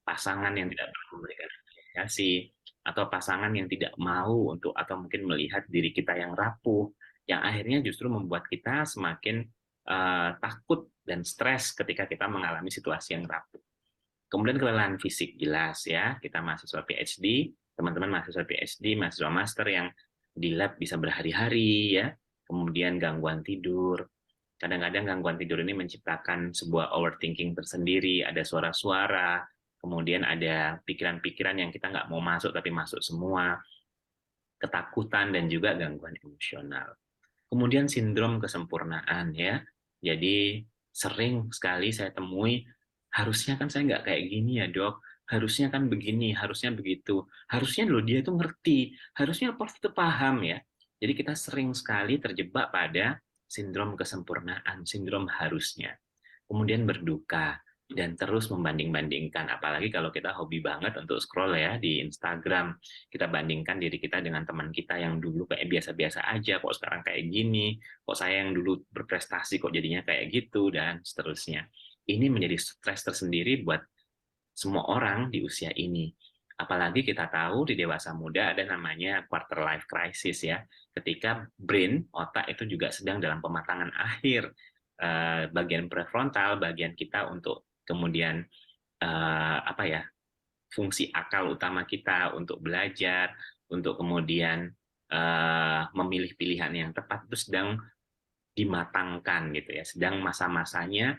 pasangan yang tidak pernah memberikan apresiasi, atau pasangan yang tidak mau untuk atau mungkin melihat diri kita yang rapuh, yang akhirnya justru membuat kita semakin takut dan stres ketika kita mengalami situasi yang rapuh. Kemudian kelelahan fisik jelas ya, kita mahasiswa PhD, teman-teman mahasiswa PhD, mahasiswa master yang di lab bisa berhari-hari ya, kemudian gangguan tidur. Kadang-kadang gangguan tidur ini menciptakan sebuah overthinking tersendiri, ada suara-suara, kemudian ada pikiran-pikiran yang kita nggak mau masuk tapi masuk semua, ketakutan dan juga gangguan emosional. Kemudian sindrom kesempurnaan ya. Jadi sering sekali saya temui, harusnya kan saya nggak kayak gini ya dok, harusnya kan begini, harusnya begitu, harusnya loh dia itu ngerti, harusnya Prof itu paham ya. Jadi kita sering sekali terjebak pada sindrom kesempurnaan, sindrom harusnya. Kemudian berduka, dan terus membanding-bandingkan. Apalagi kalau kita hobi banget untuk scroll ya di Instagram, kita bandingkan diri kita dengan teman kita yang dulu kayak biasa-biasa aja, kok sekarang kayak gini, kok saya yang dulu berprestasi kok jadinya kayak gitu, dan seterusnya. Ini menjadi stres tersendiri buat semua orang di usia ini. Apalagi kita tahu di dewasa muda ada namanya quarter life crisis ya, ketika brain, otak itu juga sedang dalam pematangan akhir. Bagian prefrontal, bagian kita untuk kemudian apa ya, fungsi akal utama kita untuk belajar, untuk kemudian memilih pilihan yang tepat itu sedang dimatangkan gitu ya, sedang masa-masanya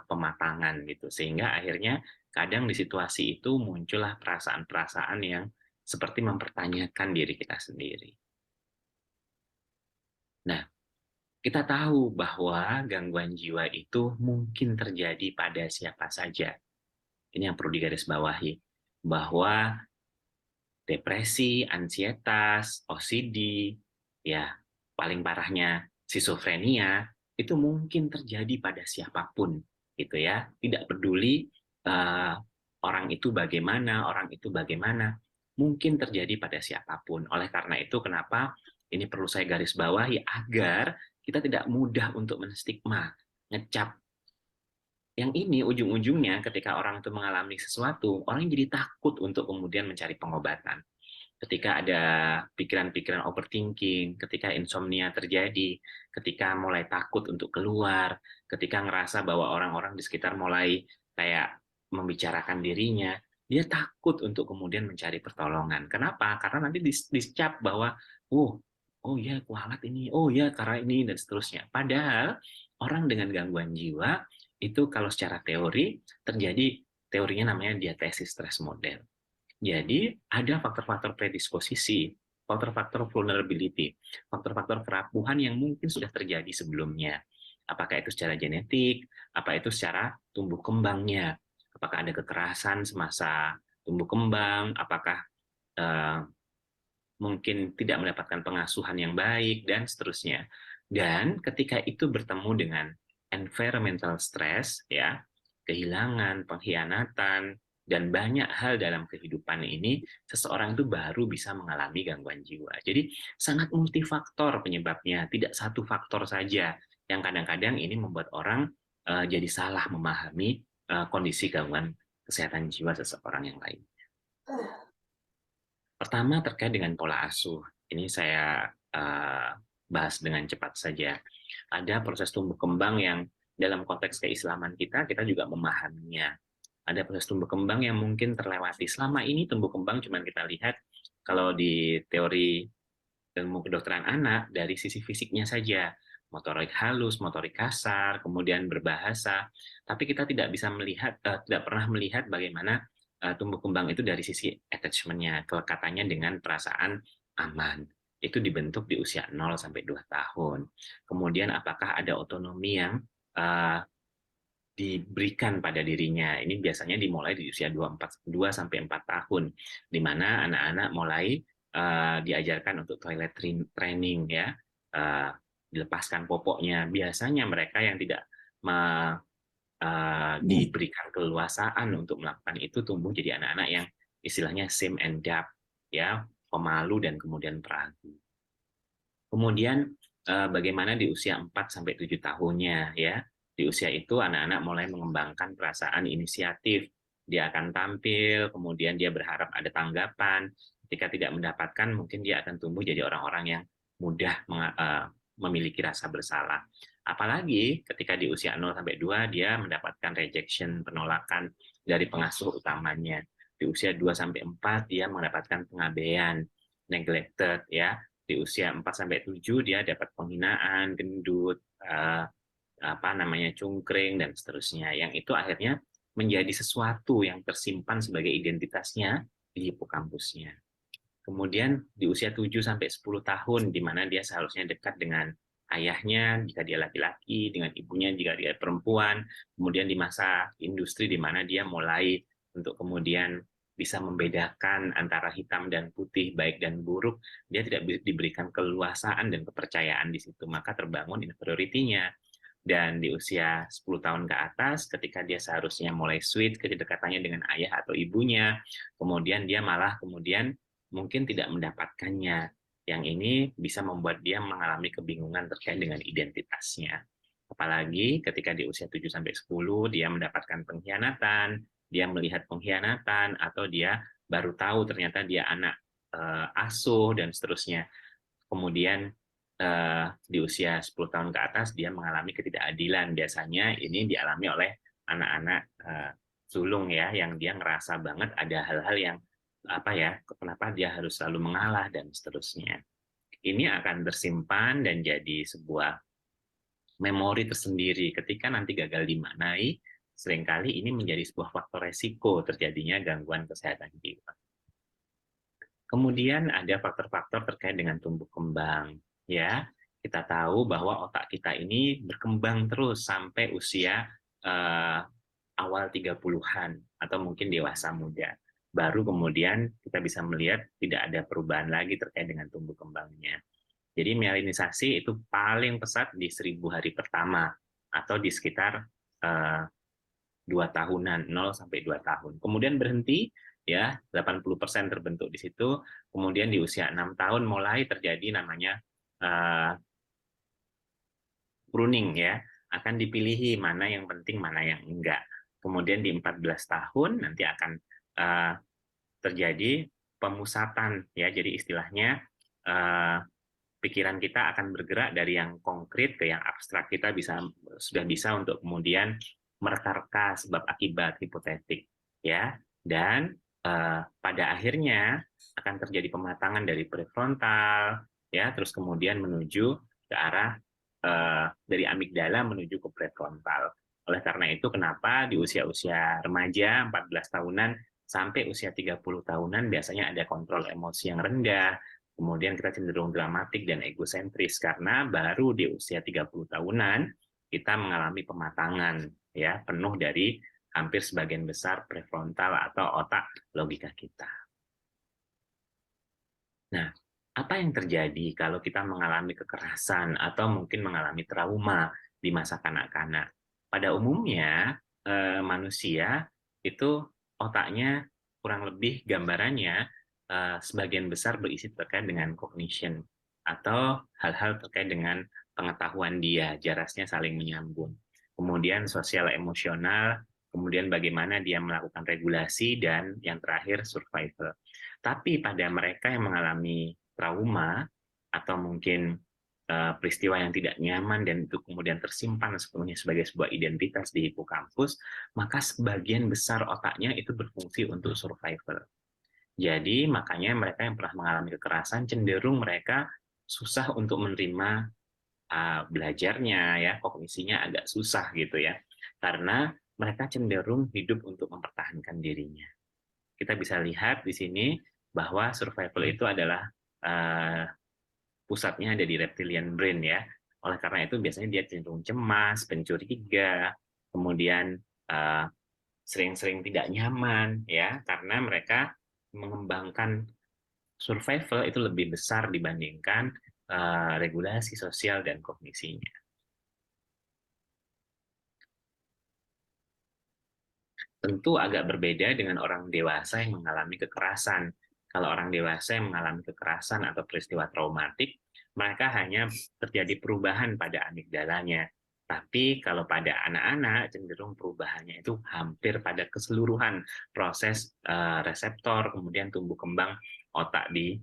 pematangan gitu, sehingga akhirnya kadang di situasi itu muncullah perasaan-perasaan yang seperti mempertanyakan diri kita sendiri. Nah, kita tahu bahwa gangguan jiwa itu mungkin terjadi pada siapa saja. Ini yang perlu digarisbawahi, bahwa depresi, ansietas, OCD, ya paling parahnya skizofrenia, itu mungkin terjadi pada siapapun, gitu ya. Tidak peduli orang itu bagaimana, mungkin terjadi pada siapapun. Oleh karena itu, kenapa ini perlu saya garis bawahi agar kita tidak mudah untuk menstigma, ngecap yang ini ujung-ujungnya ketika orang itu mengalami sesuatu, orang jadi takut untuk kemudian mencari pengobatan. Ketika ada pikiran-pikiran overthinking, ketika insomnia terjadi, ketika mulai takut untuk keluar, ketika ngerasa bahwa orang-orang di sekitar mulai kayak membicarakan dirinya, dia takut untuk kemudian mencari pertolongan. Kenapa? Karena nanti dicap bahwa, oh, oh ya kualat ini, oh ya karena ini, dan seterusnya. Padahal orang dengan gangguan jiwa itu kalau secara teori terjadi, teorinya namanya diatesis stress model. Jadi ada faktor-faktor predisposisi, faktor-faktor vulnerability, faktor-faktor kerapuhan yang mungkin sudah terjadi sebelumnya. Apakah itu secara genetik, apa itu secara tumbuh kembangnya, apakah ada kekerasan semasa tumbuh kembang, apakah eh, mungkin tidak mendapatkan pengasuhan yang baik, dan seterusnya. Dan ketika itu bertemu dengan environmental stress, ya, kehilangan, pengkhianatan, dan banyak hal dalam kehidupan ini, seseorang itu baru bisa mengalami gangguan jiwa. Jadi sangat multifaktor penyebabnya, tidak satu faktor saja, yang kadang-kadang ini membuat orang jadi salah memahami kondisi gangguan kesehatan jiwa seseorang yang lain. Pertama terkait dengan pola asuh. Ini saya bahas dengan cepat saja. Ada proses tumbuh kembang yang dalam konteks keislaman kita juga memahaminya. Ada proses tumbuh kembang yang mungkin terlewati. Selama ini tumbuh kembang cuma kita lihat kalau di teori ilmu kedokteran anak dari sisi fisiknya saja, motorik halus, motorik kasar, kemudian berbahasa. Tapi kita tidak bisa melihat, tidak pernah melihat bagaimana tumbuh kembang itu dari sisi attachment-nya, kelekatannya dengan perasaan aman. Itu dibentuk di usia 0 sampai 2 tahun. Kemudian apakah ada otonomi yang uh, diberikan pada dirinya. Ini biasanya dimulai di usia 2 sampai 4 tahun, di mana anak-anak mulai diajarkan untuk toilet training ya, dilepaskan popoknya. Biasanya mereka yang tidak diberikan keleluasaan untuk melakukan itu tumbuh jadi anak-anak yang istilahnya shame and doubt, ya, pemalu dan kemudian peragu. Kemudian bagaimana di usia 4 sampai 7 tahunnya ya. Di usia itu anak-anak mulai mengembangkan perasaan inisiatif, dia akan tampil, kemudian dia berharap ada tanggapan. Ketika tidak mendapatkan, mungkin dia akan tumbuh jadi orang-orang yang mudah memiliki rasa bersalah. Apalagi ketika di usia 0 sampai 2 dia mendapatkan rejection, penolakan dari pengasuh utamanya. Di usia 2 sampai 4 dia mendapatkan pengabaian, neglected ya. Di usia 4 sampai 7 dia dapat penghinaan, gendut, apa namanya cungkring dan seterusnya. Yang itu akhirnya menjadi sesuatu yang tersimpan sebagai identitasnya di hipokampusnya. Kemudian di usia 7 sampai 10 tahun di mana dia seharusnya dekat dengan ayahnya jika dia laki-laki, dengan ibunya jika dia perempuan, kemudian di masa industri di mana dia mulai untuk kemudian bisa membedakan antara hitam dan putih, baik dan buruk, dia tidak diberikan keluasaan dan kepercayaan di situ, maka terbangun inferiority-nya. Dan di usia 10 tahun ke atas, ketika dia seharusnya mulai sweet kedekatannya dengan ayah atau ibunya, kemudian dia malah kemudian mungkin tidak mendapatkannya. Yang ini bisa membuat dia mengalami kebingungan terkait dengan identitasnya. Apalagi ketika di usia 7-10 dia mendapatkan pengkhianatan, dia melihat pengkhianatan, atau dia baru tahu ternyata dia anak asuh, dan seterusnya. Kemudian di usia 10 tahun ke atas dia mengalami ketidakadilan. Biasanya ini dialami oleh anak-anak sulung ya, yang dia ngerasa banget ada hal-hal yang apa ya, kenapa dia harus selalu mengalah dan seterusnya. Ini akan tersimpan dan jadi sebuah memori tersendiri ketika nanti gagal dimaknai, seringkali ini menjadi sebuah faktor resiko terjadinya gangguan kesehatan jiwa. Kemudian ada faktor-faktor terkait dengan tumbuh kembang, ya. Kita tahu bahwa otak kita ini berkembang terus sampai usia awal 30-an atau mungkin dewasa muda. Baru kemudian kita bisa melihat tidak ada perubahan lagi terkait dengan tumbuh kembangnya. Jadi myelinisasi itu paling pesat di 1000 hari pertama atau di sekitar 2 tahunan, 0 sampai 2 tahun. Kemudian berhenti ya, 80% terbentuk di situ. Kemudian di usia 6 tahun mulai terjadi namanya pruning ya, akan dipilihi mana yang penting, mana yang enggak. Kemudian di 14 tahun nanti akan terjadi pemusatan ya, jadi istilahnya pikiran kita akan bergerak dari yang konkret ke yang abstrak. Kita sudah bisa untuk kemudian mereka-reka sebab akibat hipotetik ya, dan pada akhirnya akan terjadi pematangan dari prefrontal ya, terus kemudian menuju ke arah dari amigdala menuju ke prefrontal. Oleh karena itu kenapa di usia-usia remaja 14 tahunan sampai usia 30 tahunan biasanya ada kontrol emosi yang rendah, kemudian kita cenderung dramatik dan egosentris karena baru di usia 30 tahunan kita mengalami pematangan ya, penuh dari hampir sebagian besar prefrontal atau otak logika kita. Nah, apa yang terjadi kalau kita mengalami kekerasan atau mungkin mengalami trauma di masa kanak-kanak? Pada umumnya manusia itu otaknya kurang lebih gambarannya sebagian besar berisi terkait dengan cognition atau hal-hal terkait dengan pengetahuan dia, jarasnya saling menyambung. Kemudian sosial emosional, kemudian bagaimana dia melakukan regulasi, dan yang terakhir survival. Tapi pada mereka yang mengalami trauma atau mungkin peristiwa yang tidak nyaman dan itu kemudian tersimpan sepenuhnya sebagai sebuah identitas di hipokampus, maka sebagian besar otaknya itu berfungsi untuk survival. Jadi makanya mereka yang pernah mengalami kekerasan cenderung mereka susah untuk menerima belajarnya ya, kognisinya agak susah gitu ya, karena mereka cenderung hidup untuk mempertahankan dirinya. Kita bisa lihat di sini bahwa survival itu adalah pusatnya ada di reptilian brain ya. Oleh karena itu biasanya dia cenderung cemas, pencuriga, kemudian sering-sering tidak nyaman ya, karena mereka mengembangkan survival itu lebih besar dibandingkan regulasi sosial dan kognisinya. Tentu agak berbeda dengan orang dewasa yang mengalami kekerasan. Kalau orang dewasa yang mengalami kekerasan atau peristiwa traumatik, mereka hanya terjadi perubahan pada amigdalanya. Tapi kalau pada anak-anak cenderung perubahannya itu hampir pada keseluruhan proses reseptor, kemudian tumbuh kembang otak di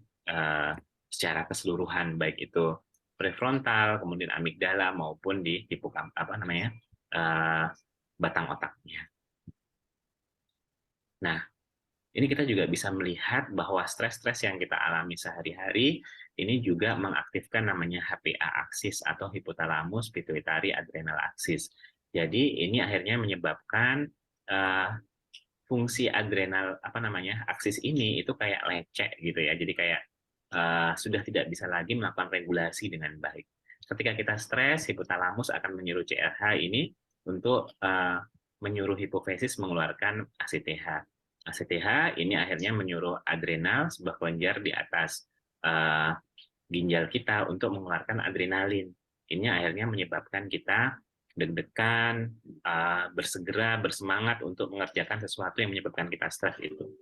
secara keseluruhan, baik itu prefrontal, kemudian amigdala maupun di hipokamp apa namanya eh, batang otaknya. Nah, ini kita juga bisa melihat bahwa stres-stres yang kita alami sehari-hari ini juga mengaktifkan namanya HPA aksis atau hipotalamus pituitari adrenal aksis. Jadi ini akhirnya menyebabkan uh, fungsi adrenal apa namanya aksis ini itu kayak lecek gitu ya. Jadi kayak sudah tidak bisa lagi melakukan regulasi dengan baik. Ketika kita stres, hipotalamus akan menyuruh CRH ini untuk menyuruh hipofisis mengeluarkan ACTH. ACTH ini akhirnya menyuruh adrenal, sebuah kelenjar di atas uh, ginjal kita untuk mengeluarkan adrenalin. Ini akhirnya menyebabkan kita deg-degan, bersegera, bersemangat untuk mengerjakan sesuatu yang menyebabkan kita stres itu.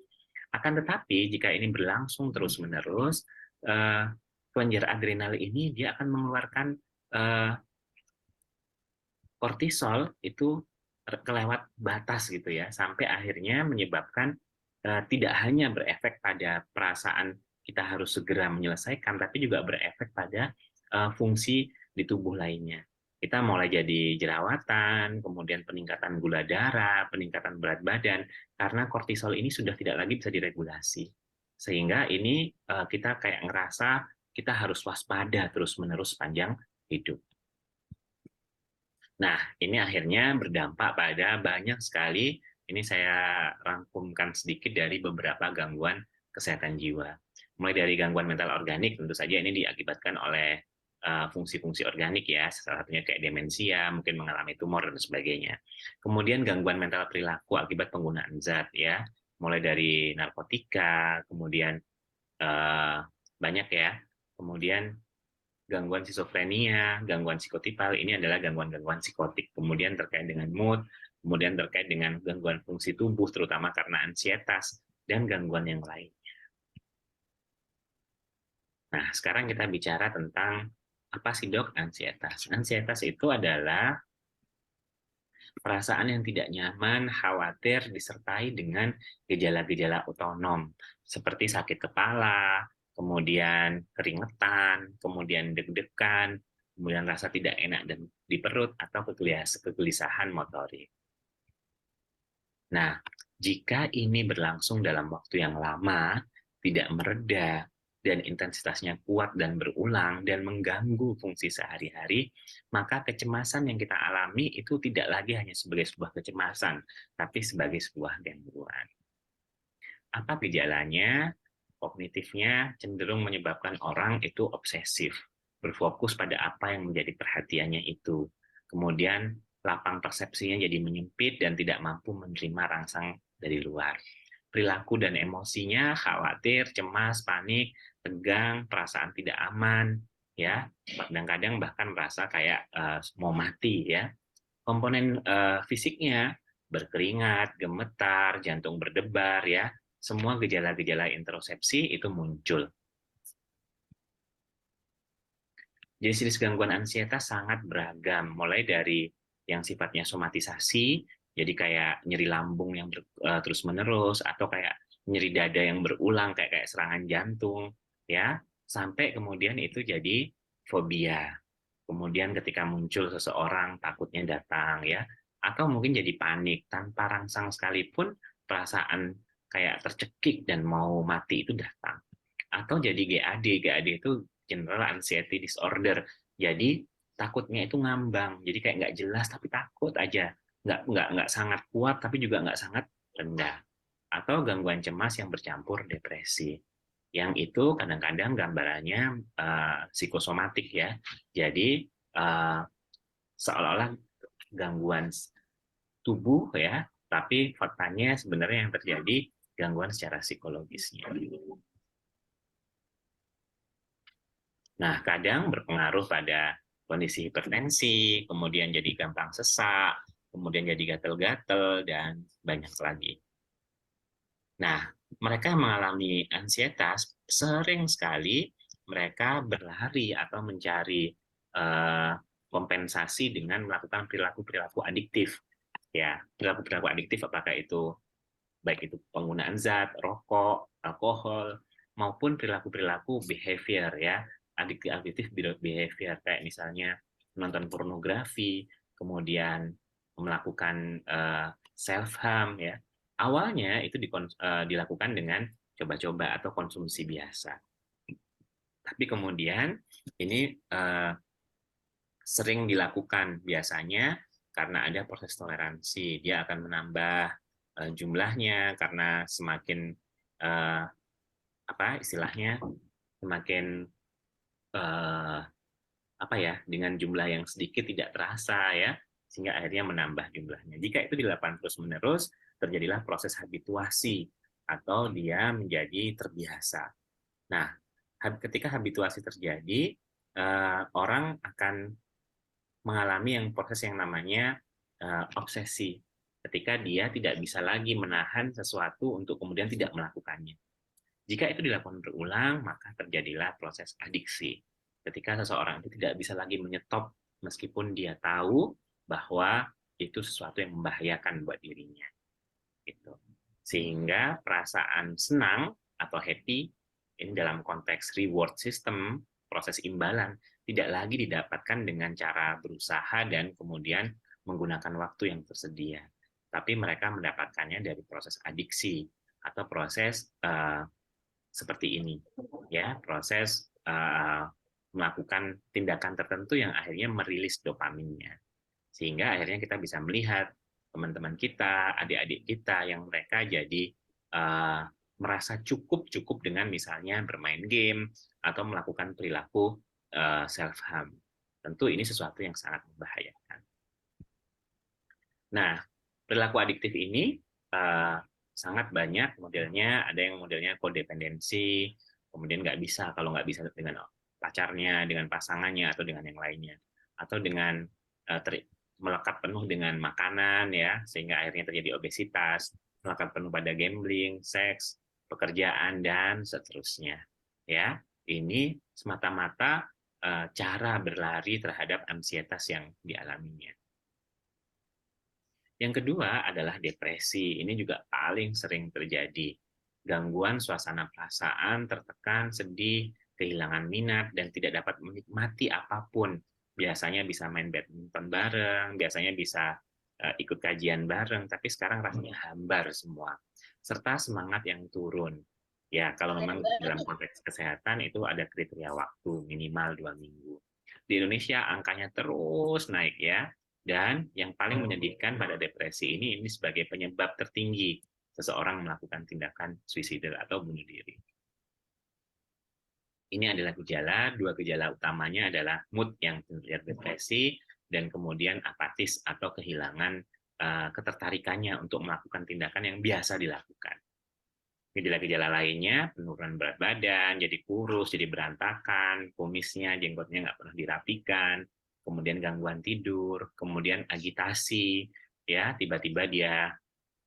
Akan tetapi, jika ini berlangsung terus-menerus, kelenjar adrenal ini dia akan mengeluarkan kortisol itu kelewat batas gitu ya, sampai akhirnya menyebabkan tidak hanya berefek pada perasaan kita harus segera menyelesaikan, tapi juga berefek pada fungsi di tubuh lainnya. Kita mulai jadi jerawatan, kemudian peningkatan gula darah, peningkatan berat badan, karena kortisol ini sudah tidak lagi bisa diregulasi. Sehingga ini kita kayak ngerasa kita harus waspada terus-menerus sepanjang hidup. Nah, ini akhirnya berdampak pada banyak sekali, ini saya rangkumkan sedikit dari beberapa gangguan kesehatan jiwa. Mulai dari gangguan mental organik, tentu saja ini diakibatkan oleh fungsi-fungsi organik ya, salah satunya kayak demensia, mungkin mengalami tumor dan sebagainya. Kemudian gangguan mental perilaku akibat penggunaan zat ya, mulai dari narkotika, kemudian banyak ya, kemudian gangguan skizofrenia, gangguan psikotipal, ini adalah gangguan-gangguan psikotik. Kemudian terkait dengan mood, kemudian terkait dengan gangguan fungsi tubuh, terutama karena ansietas, dan gangguan yang lain. Nah, sekarang kita bicara tentang apa sih dok ansietas? Ansietas itu adalah perasaan yang tidak nyaman, khawatir, disertai dengan gejala-gejala otonom, seperti sakit kepala, kemudian keringetan, kemudian deg-degan, kemudian rasa tidak enak dan di perut, atau kegelisahan motorik. Nah, jika ini berlangsung dalam waktu yang lama, tidak mereda, dan intensitasnya kuat dan berulang dan mengganggu fungsi sehari-hari, maka kecemasan yang kita alami itu tidak lagi hanya sebagai sebuah kecemasan, tapi sebagai sebuah gangguan. Apa gejalanya? Kognitifnya cenderung menyebabkan orang itu obsesif, berfokus pada apa yang menjadi perhatiannya itu. Kemudian lapang persepsinya jadi menyempit dan tidak mampu menerima rangsang dari luar. Perilaku dan emosinya khawatir, cemas, panik, tegang, perasaan tidak aman, ya. Kadang-kadang bahkan merasa kayak mau mati, ya. Komponen fisiknya berkeringat, gemetar, jantung berdebar, ya. Semua gejala-gejala introsepsi itu muncul. Jenis-jenis gangguan ansietas sangat beragam, mulai dari yang sifatnya somatisasi, jadi kayak nyeri lambung yang terus-menerus, atau kayak nyeri dada yang berulang, kayak serangan jantung, ya, sampai kemudian itu jadi fobia. Kemudian ketika muncul seseorang, takutnya datang, ya, atau mungkin jadi panik, tanpa rangsang sekalipun, perasaan kayak tercekik dan mau mati itu datang. Atau jadi GAD, GAD itu General Anxiety Disorder. Jadi takutnya itu ngambang, jadi kayak nggak jelas tapi takut aja, nggak sangat kuat tapi juga nggak sangat rendah. Atau gangguan cemas yang bercampur depresi. Yang itu kadang-kadang gambarannya psikosomatik ya. Jadi seolah-olah gangguan tubuh ya, tapi faktanya sebenarnya yang terjadi gangguan secara psikologisnya. Nah, kadang berpengaruh pada kondisi hipertensi, kemudian jadi gampang sesak, kemudian jadi gatel-gatel, dan banyak lagi. Nah, mereka yang mengalami ansietas sering sekali mereka berlari atau mencari kompensasi dengan melakukan perilaku-perilaku adiktif. Ya, perilaku-perilaku adiktif apakah itu baik itu penggunaan zat, rokok, alkohol, maupun perilaku-perilaku behavior ya, adiktif behavior kayak misalnya menonton pornografi, kemudian melakukan self harm ya. Awalnya itu dilakukan dengan coba-coba atau konsumsi biasa. Tapi kemudian ini sering dilakukan biasanya karena ada proses toleransi. Dia akan menambah jumlahnya karena semakin apa istilahnya semakin apa ya dengan jumlah yang sedikit tidak terasa ya sehingga akhirnya menambah jumlahnya. Jika itu dilakukan terus-menerus terjadilah proses habituasi atau dia menjadi terbiasa. Nah, ketika habituasi terjadi orang akan mengalami proses yang namanya obsesi ketika dia tidak bisa lagi menahan sesuatu untuk kemudian tidak melakukannya. Jika itu dilakukan berulang, maka terjadilah proses adiksi. Ketika seseorang itu tidak bisa lagi menyetop meskipun dia tahu bahwa itu sesuatu yang membahayakan buat dirinya. Gitu. Sehingga perasaan senang atau happy ini dalam konteks reward system, proses imbalan, tidak lagi didapatkan dengan cara berusaha dan kemudian menggunakan waktu yang tersedia. Tapi mereka mendapatkannya dari proses adiksi atau proses seperti ini, ya proses melakukan tindakan tertentu yang akhirnya merilis dopaminnya, sehingga akhirnya kita bisa melihat teman-teman kita, adik-adik kita yang mereka jadi merasa cukup dengan misalnya bermain game atau melakukan perilaku self harm. Tentu ini sesuatu yang sangat membahayakan. Nah, perilaku adiktif ini sangat banyak modelnya. Ada yang modelnya kodependensi, kemudian nggak bisa kalau nggak bisa dengan pacarnya, dengan pasangannya, atau dengan yang lainnya, atau dengan melekat penuh dengan makanan ya, sehingga akhirnya terjadi obesitas, melekat penuh pada gambling, seks, pekerjaan dan seterusnya. Ya, ini semata-mata cara berlari terhadap ansietas yang dialaminya. Yang kedua adalah depresi. Ini juga paling sering terjadi. Gangguan suasana perasaan, tertekan, sedih, kehilangan minat, dan tidak dapat menikmati apapun. Biasanya bisa main badminton bareng, biasanya bisa ikut kajian bareng, tapi sekarang rasanya hambar semua. Serta semangat yang turun. Ya, kalau memang dalam konteks kesehatan itu ada kriteria waktu minimal 2 minggu. Di Indonesia angkanya terus naik ya, dan yang paling menyedihkan pada depresi ini sebagai penyebab tertinggi seseorang melakukan tindakan suicidal atau bunuh diri. Ini adalah dua gejala utamanya adalah mood yang terlihat depresi dan kemudian apatis atau kehilangan ketertarikannya untuk melakukan tindakan yang biasa dilakukan. Gejala-gejala lainnya, penurunan berat badan, jadi kurus, jadi berantakan, kumisnya, jenggotnya nggak pernah dirapikan, kemudian gangguan tidur, kemudian agitasi, ya tiba-tiba dia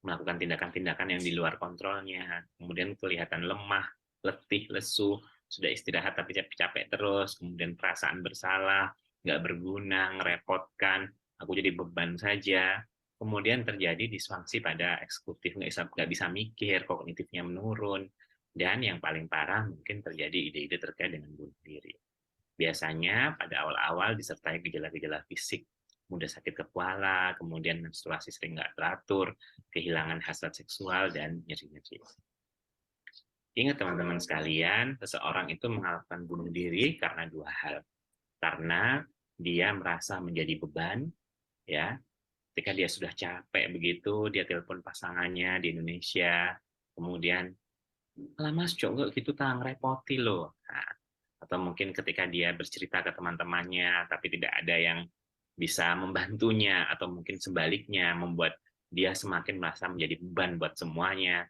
melakukan tindakan-tindakan yang di luar kontrolnya, kemudian kelihatan lemah, letih, lesu, sudah istirahat tapi capek terus, kemudian perasaan bersalah, nggak berguna, ngerepotkan, aku jadi beban saja, kemudian terjadi disfungsi pada eksekutif, nggak bisa mikir, kognitifnya menurun, dan yang paling parah mungkin terjadi ide-ide terkait dengan bunuh diri. Biasanya pada awal-awal disertai gejala-gejala fisik, mudah sakit kepala, kemudian menstruasi sering nggak teratur, kehilangan hasrat seksual, dan nyeri-nyeri. Ingat teman-teman sekalian, seseorang itu melakukan bunuh diri karena dua hal. Karena dia merasa menjadi beban, ya. Ketika dia sudah capek begitu, dia telepon pasangannya di Indonesia, kemudian, "Lah Mas, cok gitu tang repoti loh." Nah, atau mungkin ketika dia bercerita ke teman-temannya tapi tidak ada yang bisa membantunya, atau mungkin sebaliknya membuat dia semakin merasa menjadi beban buat semuanya,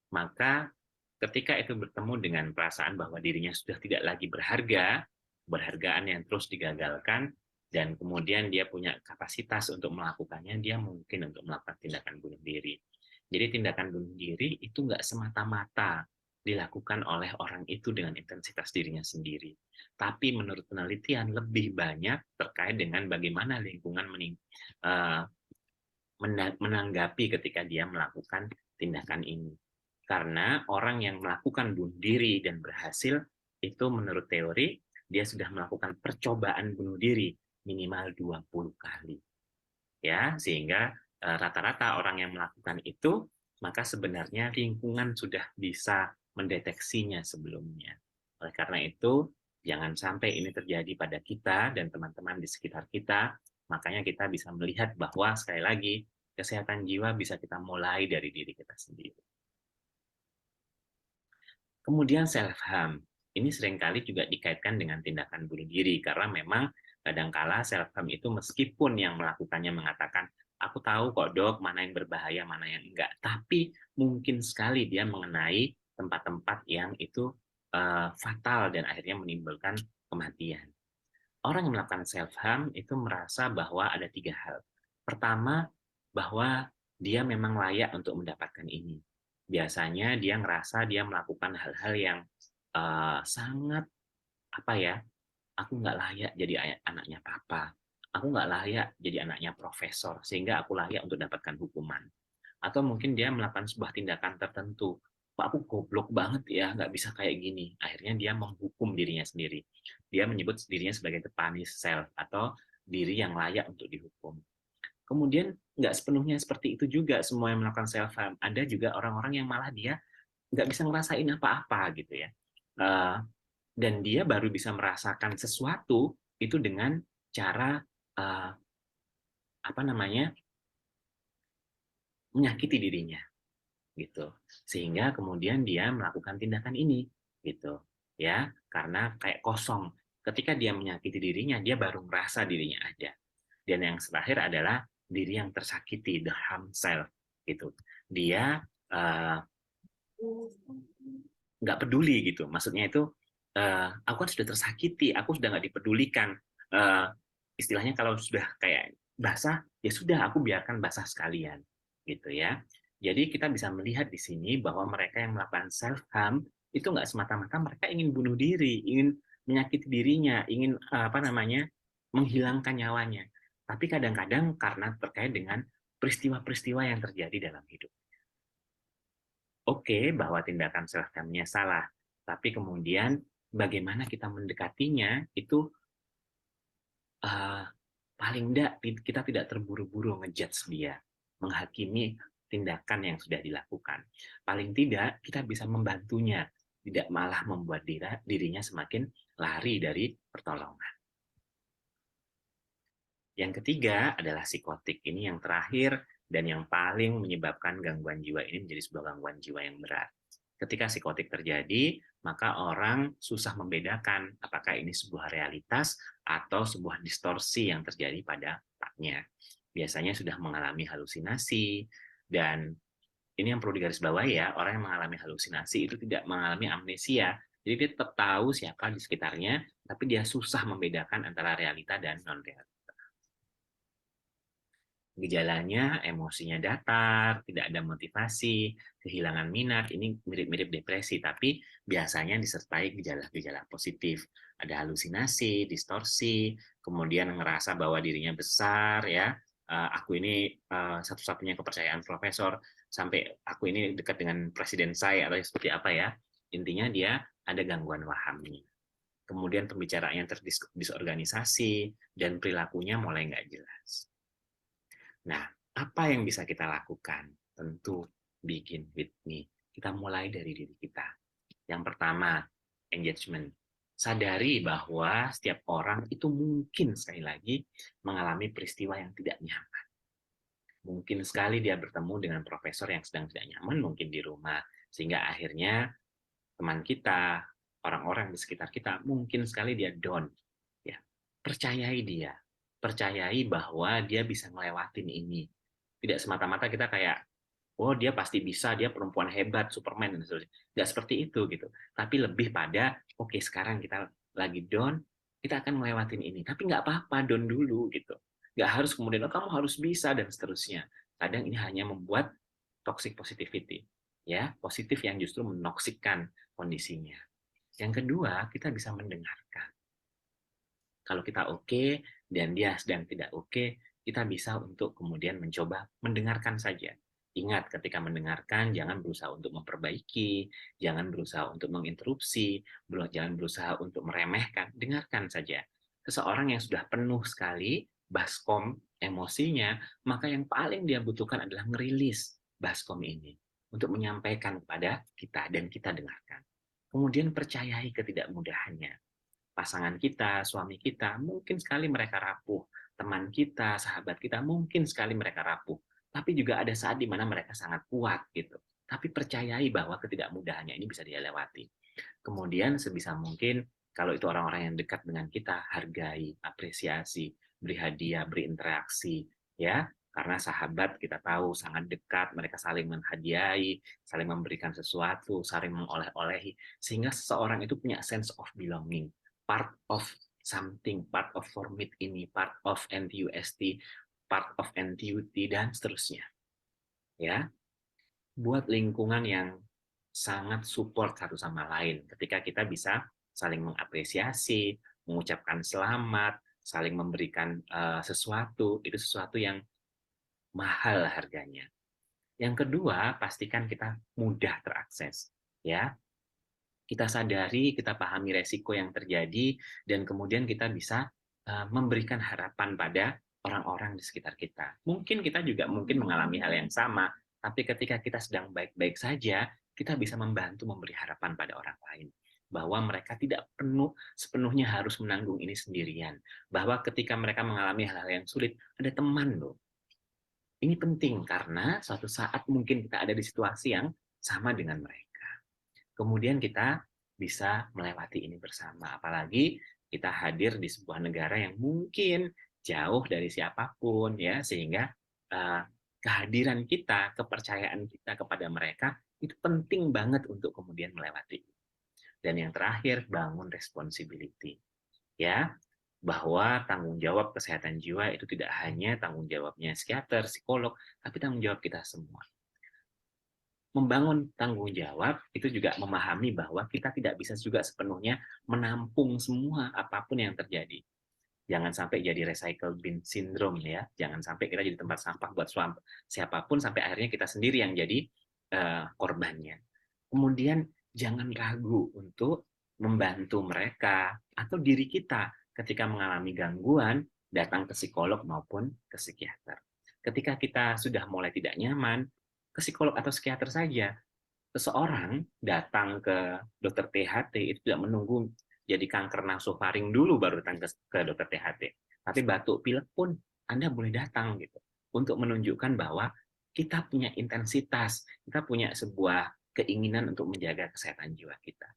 maka ketika itu bertemu dengan perasaan bahwa dirinya sudah tidak lagi berharga, berhargaan yang terus digagalkan, dan kemudian dia punya kapasitas untuk melakukannya, dia mungkin untuk melakukan tindakan bunuh diri. Jadi tindakan bunuh diri itu nggak semata-mata dilakukan oleh orang itu dengan intensitas dirinya sendiri. Tapi menurut penelitian lebih banyak terkait dengan bagaimana lingkungan menanggapi ketika dia melakukan tindakan ini. Karena orang yang melakukan bunuh diri dan berhasil, itu menurut teori, dia sudah melakukan percobaan bunuh diri minimal 20 kali. Ya, sehingga rata-rata orang yang melakukan itu, maka sebenarnya lingkungan sudah bisa mendeteksinya sebelumnya. Oleh karena itu, jangan sampai ini terjadi pada kita dan teman-teman di sekitar kita, makanya kita bisa melihat bahwa sekali lagi, kesehatan jiwa bisa kita mulai dari diri kita sendiri. Kemudian self-harm. Ini seringkali juga dikaitkan dengan tindakan bunuh diri, karena memang kadangkala self-harm itu meskipun yang melakukannya mengatakan, aku tahu kok dok, mana yang berbahaya, mana yang enggak. Tapi mungkin sekali dia mengenai tempat-tempat yang itu fatal dan akhirnya menimbulkan kematian. Orang yang melakukan self-harm itu merasa bahwa ada 3 hal. Pertama, bahwa dia memang layak untuk mendapatkan ini. Biasanya dia ngerasa dia melakukan hal-hal yang sangat, apa ya, aku nggak layak jadi anaknya papa, aku nggak layak jadi anaknya profesor, sehingga aku layak untuk dapatkan hukuman. Atau mungkin dia melakukan sebuah tindakan tertentu, Pak, aku goblok banget ya, nggak bisa kayak gini. Akhirnya dia menghukum dirinya sendiri. Dia menyebut dirinya sebagai the punished self, atau diri yang layak untuk dihukum. Kemudian nggak sepenuhnya seperti itu juga semua yang melakukan self harm. Ada juga orang-orang yang malah dia nggak bisa ngerasain apa-apa gitu ya. Eh, dan dia baru bisa merasakan sesuatu itu dengan cara apa namanya, menyakiti dirinya gitu, sehingga kemudian dia melakukan tindakan ini gitu ya, karena kayak kosong ketika dia menyakiti dirinya, dia baru merasa dirinya ada. Dan yang terakhir adalah diri yang tersakiti, the harm self gitu. Dia nggak peduli gitu, maksudnya itu aku kan sudah tersakiti, aku sudah nggak dipedulikan. Uh, Istilahnya kalau sudah kayak basah, ya sudah aku biarkan basah sekalian gitu ya. Jadi kita bisa melihat di sini bahwa mereka yang melakukan self harm itu nggak semata-mata mereka ingin bunuh diri, ingin menyakiti dirinya, ingin apa namanya, menghilangkan nyawanya. Tapi kadang-kadang karena terkait dengan peristiwa-peristiwa yang terjadi dalam hidup. Oke, bahwa tindakan self harm-nya salah, tapi kemudian bagaimana kita mendekatinya itu uh, paling tidak kita tidak terburu-buru ngejudge dia, menghakimi tindakan yang sudah dilakukan. Paling tidak kita bisa membantunya, tidak malah membuat dirinya semakin lari dari pertolongan. Yang ketiga adalah psikotik. Ini yang terakhir dan yang paling menyebabkan gangguan jiwa ini menjadi sebuah gangguan jiwa yang berat. Ketika psikotik terjadi, maka orang susah membedakan apakah ini sebuah realitas atau sebuah distorsi yang terjadi pada otaknya. Biasanya sudah mengalami halusinasi, dan ini yang perlu digarisbawahi ya, orang yang mengalami halusinasi itu tidak mengalami amnesia. Jadi dia tetap tahu siapa di sekitarnya, tapi dia susah membedakan antara realita dan non-realita. Gejalanya, emosinya datar, tidak ada motivasi, kehilangan minat, ini mirip-mirip depresi, tapi biasanya disertai gejala-gejala positif. Ada halusinasi, distorsi, kemudian ngerasa bahwa dirinya besar, ya, aku ini satu-satunya kepercayaan profesor, sampai aku ini dekat dengan presiden saya, atau seperti apa ya. Intinya dia ada gangguan wahamnya. Kemudian pembicaraannya terdisorganisasi, dan perilakunya mulai nggak jelas. Nah, apa yang bisa kita lakukan? Tentu begin with me. Kita mulai dari diri kita. Yang pertama, engagement. Sadari bahwa setiap orang itu mungkin sekali lagi mengalami peristiwa yang tidak nyaman. Mungkin sekali dia bertemu dengan profesor yang sedang tidak nyaman, mungkin di rumah. Sehingga akhirnya teman kita, orang-orang di sekitar kita, mungkin sekali dia down. Ya, percayai dia. Percayai bahwa dia bisa ngelewatin ini. Tidak semata-mata kita kayak, oh dia pasti bisa, dia perempuan hebat, Superman, dan seterusnya. Nggak seperti itu gitu. Tapi lebih pada, oke sekarang kita lagi down, kita akan ngelewatin ini. Tapi nggak apa-apa, down dulu gitu. Nggak harus kemudian, oh, kamu harus bisa, dan seterusnya. Kadang ini hanya membuat toxic positivity. ya, positif yang justru menoksikkan kondisinya. Yang kedua, kita bisa mendengarkan. Kalau kita oke dan dia sedang tidak oke, kita bisa untuk kemudian mencoba mendengarkan saja. Ingat, ketika mendengarkan, jangan berusaha untuk memperbaiki, jangan berusaha untuk menginterupsi, jangan berusaha untuk meremehkan, dengarkan saja. Seseorang yang sudah penuh sekali baskom emosinya, maka yang paling dia butuhkan adalah merilis baskom ini untuk menyampaikan kepada kita dan kita dengarkan. Kemudian percayai ketidakmudahannya. Pasangan kita, suami kita, mungkin sekali mereka rapuh. Teman kita, sahabat kita, mungkin sekali mereka rapuh. Tapi juga ada saat di mana mereka sangat kuat gitu. Tapi percayai bahwa ketidakmudahannya ini bisa dia lewati. Kemudian sebisa mungkin kalau itu orang-orang yang dekat dengan kita, hargai, apresiasi, beri hadiah, beri interaksi, ya. Karena sahabat kita tahu sangat dekat, mereka saling menghadiahi, saling memberikan sesuatu, saling mengoleh-olehi, sehingga seseorang itu punya sense of belonging, part of something, part of formit ini, part of NTUST, part of NTUT, dan seterusnya. Ya, buat lingkungan yang sangat support satu sama lain ketika kita bisa saling mengapresiasi, mengucapkan selamat, saling memberikan sesuatu, itu sesuatu yang mahal harganya. Yang kedua, pastikan kita mudah terakses, ya. Kita sadari, kita pahami resiko yang terjadi, dan kemudian kita bisa memberikan harapan pada orang-orang di sekitar kita. Mungkin kita juga mungkin mengalami hal yang sama, tapi ketika kita sedang baik-baik saja, kita bisa membantu memberi harapan pada orang lain. Bahwa mereka tidak sepenuhnya harus menanggung ini sendirian. Bahwa ketika mereka mengalami hal-hal yang sulit, ada teman loh. Ini penting karena suatu saat mungkin kita ada di situasi yang sama dengan mereka. Kemudian kita bisa melewati ini bersama. Apalagi kita hadir di sebuah negara yang mungkin jauh dari siapapun, ya, sehingga uh, kehadiran kita, kepercayaan kita kepada mereka itu penting banget untuk kemudian melewati. Dan yang terakhir, bangun responsibility, ya, bahwa tanggung jawab kesehatan jiwa itu tidak hanya tanggung jawabnya psikiater, psikolog, tapi tanggung jawab kita semua. Membangun tanggung jawab itu juga memahami bahwa kita tidak bisa juga sepenuhnya menampung semua apapun yang terjadi. Jangan sampai jadi recycle bin syndrome, ya. Jangan sampai kita jadi tempat sampah buat siapapun sampai akhirnya kita sendiri yang jadi korbannya. Kemudian jangan ragu untuk membantu mereka atau diri kita ketika mengalami gangguan, datang ke psikolog maupun ke psikiater. Ketika kita sudah mulai tidak nyaman, ke psikolog atau psikiater saja. Seseorang datang ke dokter THT itu tidak menunggu jadi kanker nasofaring dulu baru datang ke dokter THT. Tapi batuk pilek pun Anda boleh datang gitu untuk menunjukkan bahwa kita punya intensitas, kita punya sebuah keinginan untuk menjaga kesehatan jiwa kita.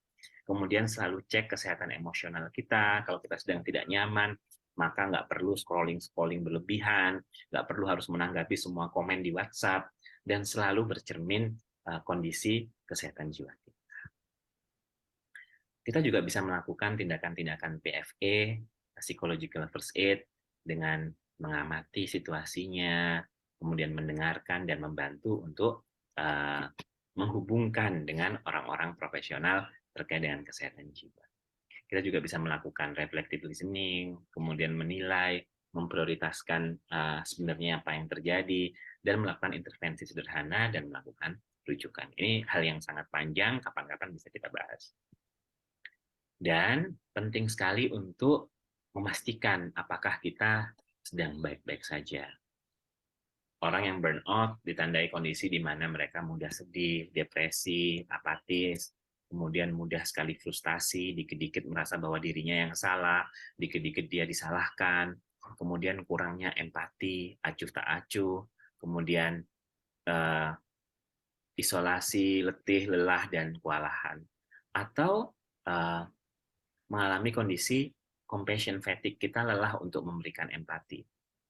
Kemudian selalu cek kesehatan emosional kita. Kalau kita sedang tidak nyaman, maka nggak perlu scrolling berlebihan, nggak perlu harus menanggapi semua komen di WhatsApp, dan selalu bercermin kondisi kesehatan jiwa kita. Kita juga bisa melakukan tindakan-tindakan PFA, Psychological First Aid, dengan mengamati situasinya, kemudian mendengarkan dan membantu untuk menghubungkan dengan orang-orang profesional terkait dengan kesehatan jiwa. Kita juga bisa melakukan reflective listening, kemudian menilai, memprioritaskan sebenarnya apa yang terjadi, dan melakukan intervensi sederhana dan melakukan rujukan. Ini hal yang sangat panjang, kapan-kapan bisa kita bahas. Dan penting sekali untuk memastikan apakah kita sedang baik-baik saja. Orang yang burnout ditandai kondisi di mana mereka mudah sedih, depresi, apatis, kemudian mudah sekali frustasi, dikit-dikit merasa bahwa dirinya yang salah, dikit-dikit dia disalahkan, kemudian kurangnya empati, acuh tak acuh, kemudian isolasi, letih, lelah, dan kewalahan. Atau mengalami kondisi compassion fatigue, kita lelah untuk memberikan empati.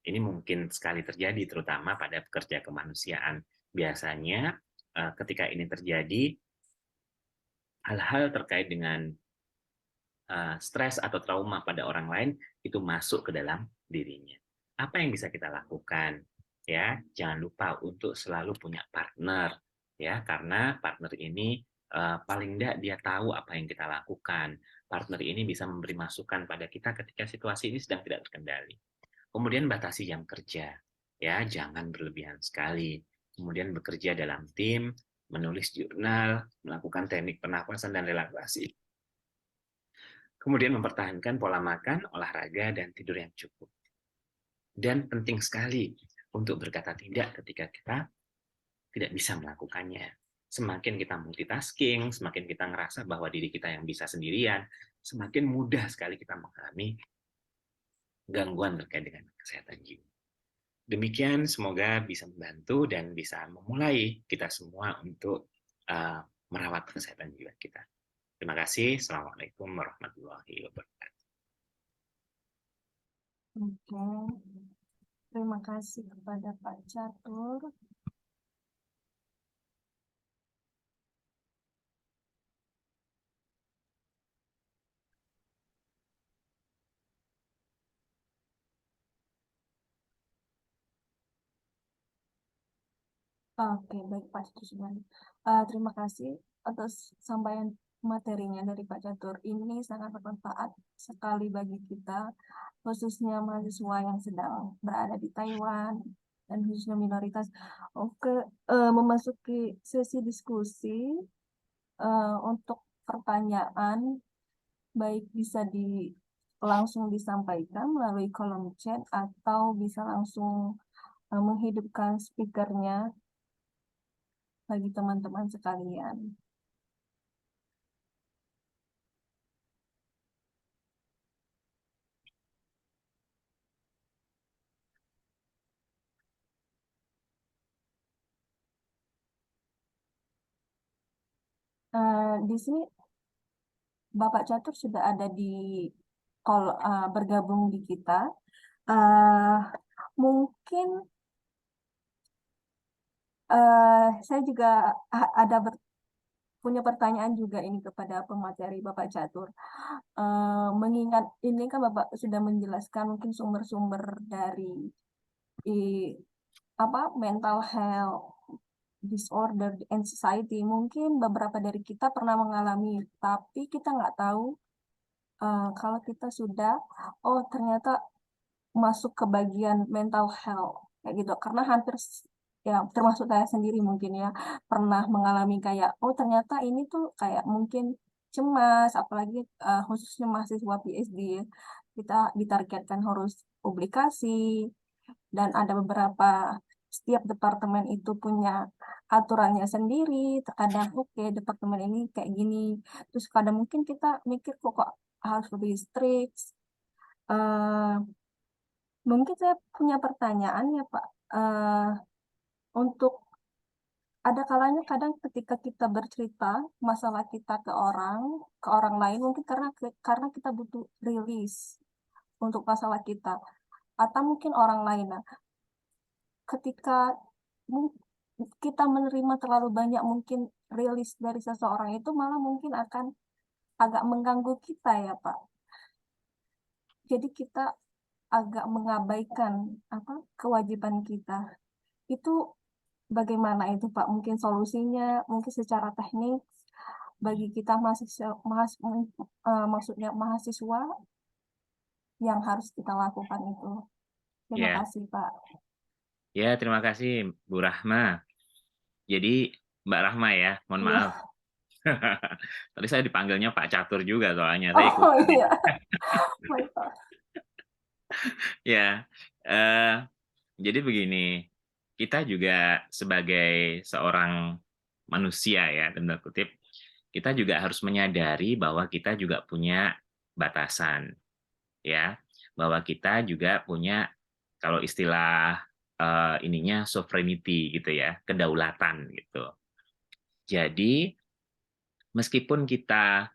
Ini mungkin sekali terjadi, terutama pada pekerja kemanusiaan. Biasanya ketika ini terjadi, hal-hal terkait dengan stres atau trauma pada orang lain itu masuk ke dalam dirinya. Apa yang bisa kita lakukan? Ya, jangan lupa untuk selalu punya partner, ya, karena partner ini paling enggak dia tahu apa yang kita lakukan. Partner ini bisa memberi masukan pada kita ketika situasi ini sedang tidak terkendali. Kemudian batasi jam kerja, ya, jangan berlebihan sekali. Kemudian bekerja dalam tim, menulis jurnal, melakukan teknik pernapasan dan relaksasi. Kemudian mempertahankan pola makan, olahraga, dan tidur yang cukup. Dan penting sekali untuk berkata tidak ketika kita tidak bisa melakukannya. Semakin kita multitasking, semakin kita ngerasa bahwa diri kita yang bisa sendirian, semakin mudah sekali kita mengalami gangguan terkait dengan kesehatan jiwa. Demikian, semoga bisa membantu dan bisa memulai kita semua untuk merawat kesehatan jiwa kita. Terima kasih. Assalamualaikum warahmatullahi wabarakatuh. Oke, terima kasih kepada Pak Catur. Oke, baik Pak Catur. Terima kasih atas sampaian materinya dari Pak Catur. Ini sangat bermanfaat sekali bagi kita, khususnya mahasiswa yang sedang berada di Taiwan dan khususnya minoritas. Oke, memasuki sesi diskusi untuk pertanyaan, baik bisa langsung disampaikan melalui kolom chat atau bisa langsung menghidupkan speakernya bagi teman-teman sekalian. Di sini Bapak Catur sudah ada bergabung di kita. Mungkin saya juga punya pertanyaan juga ini kepada pemateri Bapak Catur. Mengingat ini kan Bapak sudah menjelaskan mungkin sumber-sumber dari mental health disorder and society. Mungkin beberapa dari kita pernah mengalami, tapi kita nggak tahu kalau kita sudah, ternyata masuk ke bagian mental health kayak gitu. Karena hampir ya termasuk saya sendiri mungkin ya pernah mengalami kayak, ternyata ini tuh kayak mungkin cemas, apalagi khususnya mahasiswa PhD, kita ditargetkan harus publikasi, dan ada setiap departemen itu punya aturannya sendiri. Terkadang oke, departemen ini kayak gini, terus kadang mungkin kita mikir kok harus lebih strict. Eh, Mungkin saya punya pertanyaan ya Pak. Untuk ada kalanya kadang ketika kita bercerita masalah kita ke orang lain, mungkin karena kita butuh rilis untuk masalah kita, atau mungkin orang lain. Nah, ketika kita menerima terlalu banyak mungkin rilis dari seseorang, itu malah mungkin akan agak mengganggu kita ya Pak. Jadi kita agak mengabaikan kewajiban kita. Itu bagaimana itu Pak? Mungkin solusinya, mungkin secara teknik bagi kita maksudnya mahasiswa yang harus kita lakukan itu. Terima Ya, kasih Pak. ya, terima kasih Bu Rahma. Jadi Mbak Rahma ya, mohon Iya. maaf. Tadi saya dipanggilnya Pak Catur juga soalnya, saya Oh ikutan. iya. Baik Pak. Ya, jadi begini, kita juga sebagai seorang manusia ya, tanda kutip, kita juga harus menyadari bahwa kita juga punya batasan, ya, bahwa kita juga punya, kalau istilah ininya sovereignty gitu ya, kedaulatan gitu. Jadi meskipun kita